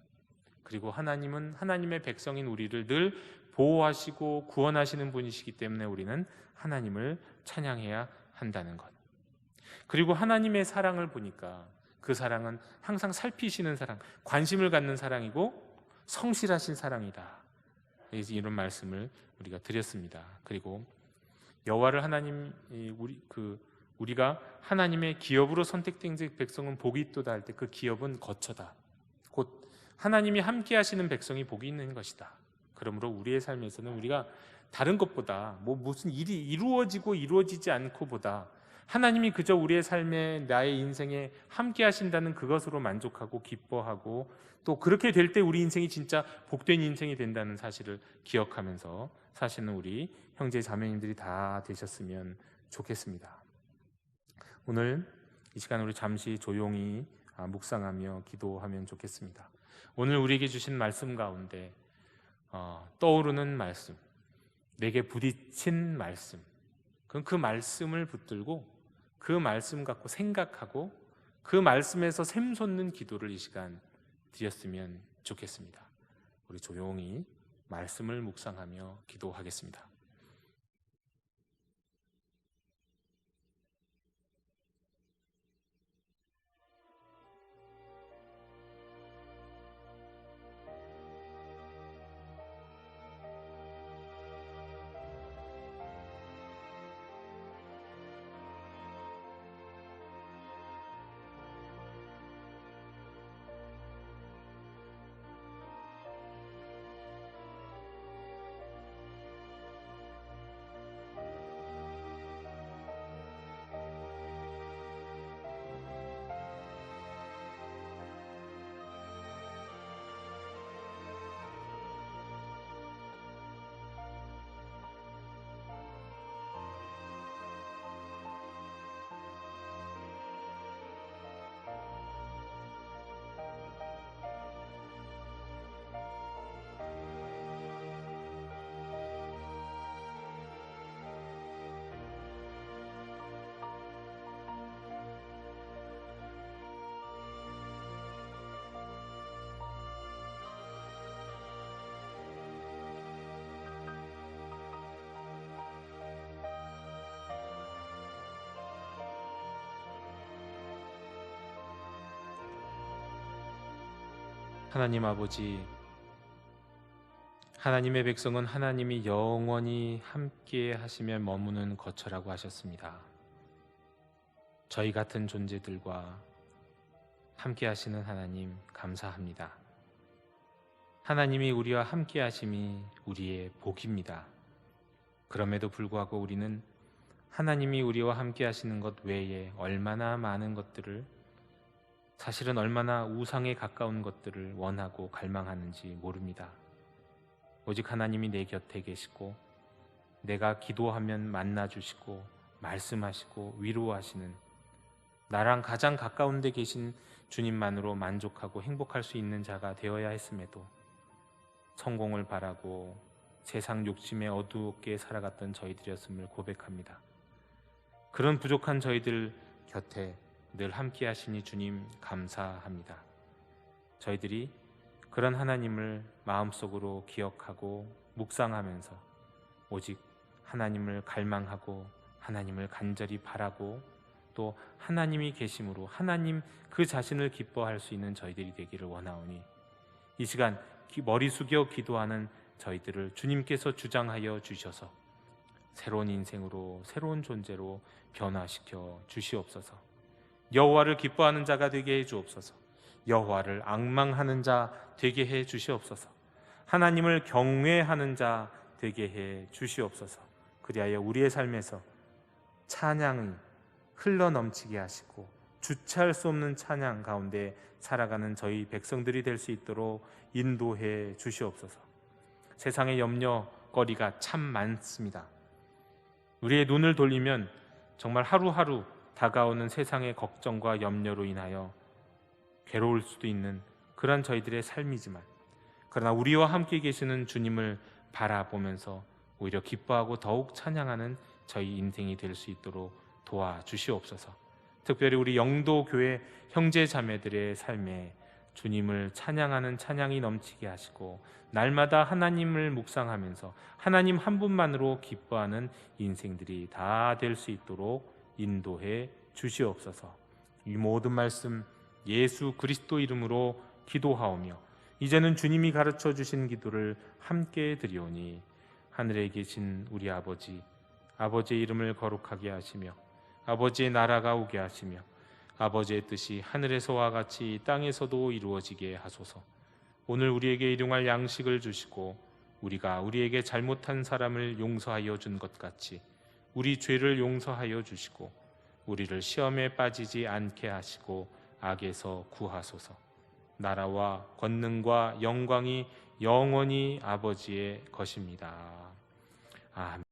그리고 하나님은 하나님의 백성인 우리를 늘 보호하시고 구원하시는 분이시기 때문에 우리는 하나님을 찬양해야 한다는 것, 그리고 하나님의 사랑을 보니까 그 사랑은 항상 살피시는 사랑, 관심을 갖는 사랑이고 성실하신 사랑이다. 이런 말씀을 우리가 드렸습니다. 그리고 여호와를 우리가 하나님의 기업으로 선택된 백성은 복이 있도다 할 때 그 기업은 거처다. 곧 하나님이 함께 하시는 백성이 복이 있는 것이다. 그러므로 우리의 삶에서는 우리가 다른 것보다 무슨 일이 이루어지고 이루어지지 않고 보다 하나님이 그저 우리의 삶에, 나의 인생에 함께 하신다는 그것으로 만족하고 기뻐하고, 또 그렇게 될 때 우리 인생이 진짜 복된 인생이 된다는 사실을 기억하면서 사시는 우리 형제 자매님들이 다 되셨으면 좋겠습니다. 오늘 이 시간 우리 잠시 조용히 묵상하며 기도하면 좋겠습니다. 오늘 우리에게 주신 말씀 가운데 떠오르는 말씀, 내게 부딪힌 말씀, 그 말씀을 붙들고 그 말씀 갖고 생각하고 그 말씀에서 샘솟는 기도를 이 시간 드렸으면 좋겠습니다. 우리 조용히 말씀을 묵상하며 기도하겠습니다. 하나님 아버지, 하나님의 백성은 하나님이 영원히 함께 하시면 머무는 거처라고 하셨습니다. 저희 같은 존재들과 함께 하시는 하나님 감사합니다. 하나님이 우리와 함께 하심이 우리의 복입니다. 그럼에도 불구하고 우리는 하나님이 우리와 함께 하시는 것 외에 얼마나 많은 것들을, 사실은 얼마나 우상에 가까운 것들을 원하고 갈망하는지 모릅니다. 오직 하나님이 내 곁에 계시고 내가 기도하면 만나주시고 말씀하시고 위로하시는, 나랑 가장 가까운 데 계신 주님만으로 만족하고 행복할 수 있는 자가 되어야 했음에도 성공을 바라고 세상 욕심에 어두웠게 살아갔던 저희들이었음을 고백합니다. 그런 부족한 저희들 곁에 늘 함께 하시니 주님 감사합니다. 저희들이 그런 하나님을 마음속으로 기억하고 묵상하면서 오직 하나님을 갈망하고 하나님을 간절히 바라고 또 하나님이 계심으로 하나님 그 자신을 기뻐할 수 있는 저희들이 되기를 원하오니 이 시간 머리 숙여 기도하는 저희들을 주님께서 주장하여 주셔서 새로운 인생으로 새로운 존재로 변화시켜 주시옵소서. 여호와를 기뻐하는 자가 되게 해 주옵소서. 여호와를 앙망하는 자 되게 해 주시옵소서. 하나님을 경외하는 자 되게 해 주시옵소서. 그리하여 우리의 삶에서 찬양이 흘러넘치게 하시고 주체할 수 없는 찬양 가운데 살아가는 저희 백성들이 될 수 있도록 인도해 주시옵소서. 세상의 염려거리가 참 많습니다. 우리의 눈을 돌리면 정말 하루하루 다가오는 세상의 걱정과 염려로 인하여 괴로울 수도 있는 그런 저희들의 삶이지만, 그러나 우리와 함께 계시는 주님을 바라보면서 오히려 기뻐하고 더욱 찬양하는 저희 인생이 될 수 있도록 도와주시옵소서. 특별히 우리 영도교회 형제 자매들의 삶에 주님을 찬양하는 찬양이 넘치게 하시고 날마다 하나님을 묵상하면서 하나님 한 분만으로 기뻐하는 인생들이 다 될 수 있도록 인도해 주시옵소서. 이 모든 말씀 예수 그리스도 이름으로 기도하오며 이제는 주님이 가르쳐 주신 기도를 함께 드리오니 하늘에 계신 우리 아버지의 이름을 거룩하게 하시며 아버지의 나라가 오게 하시며 아버지의 뜻이 하늘에서와 같이 땅에서도 이루어지게 하소서. 오늘 우리에게 일용할 양식을 주시고 우리가 우리에게 잘못한 사람을 용서하여 준 것 같이 우리 죄를 용서하여 주시고 우리를 시험에 빠지지 않게 하시고 악에서 구하소서. 나라와 권능과 영광이 영원히 아버지의 것입니다. 아멘.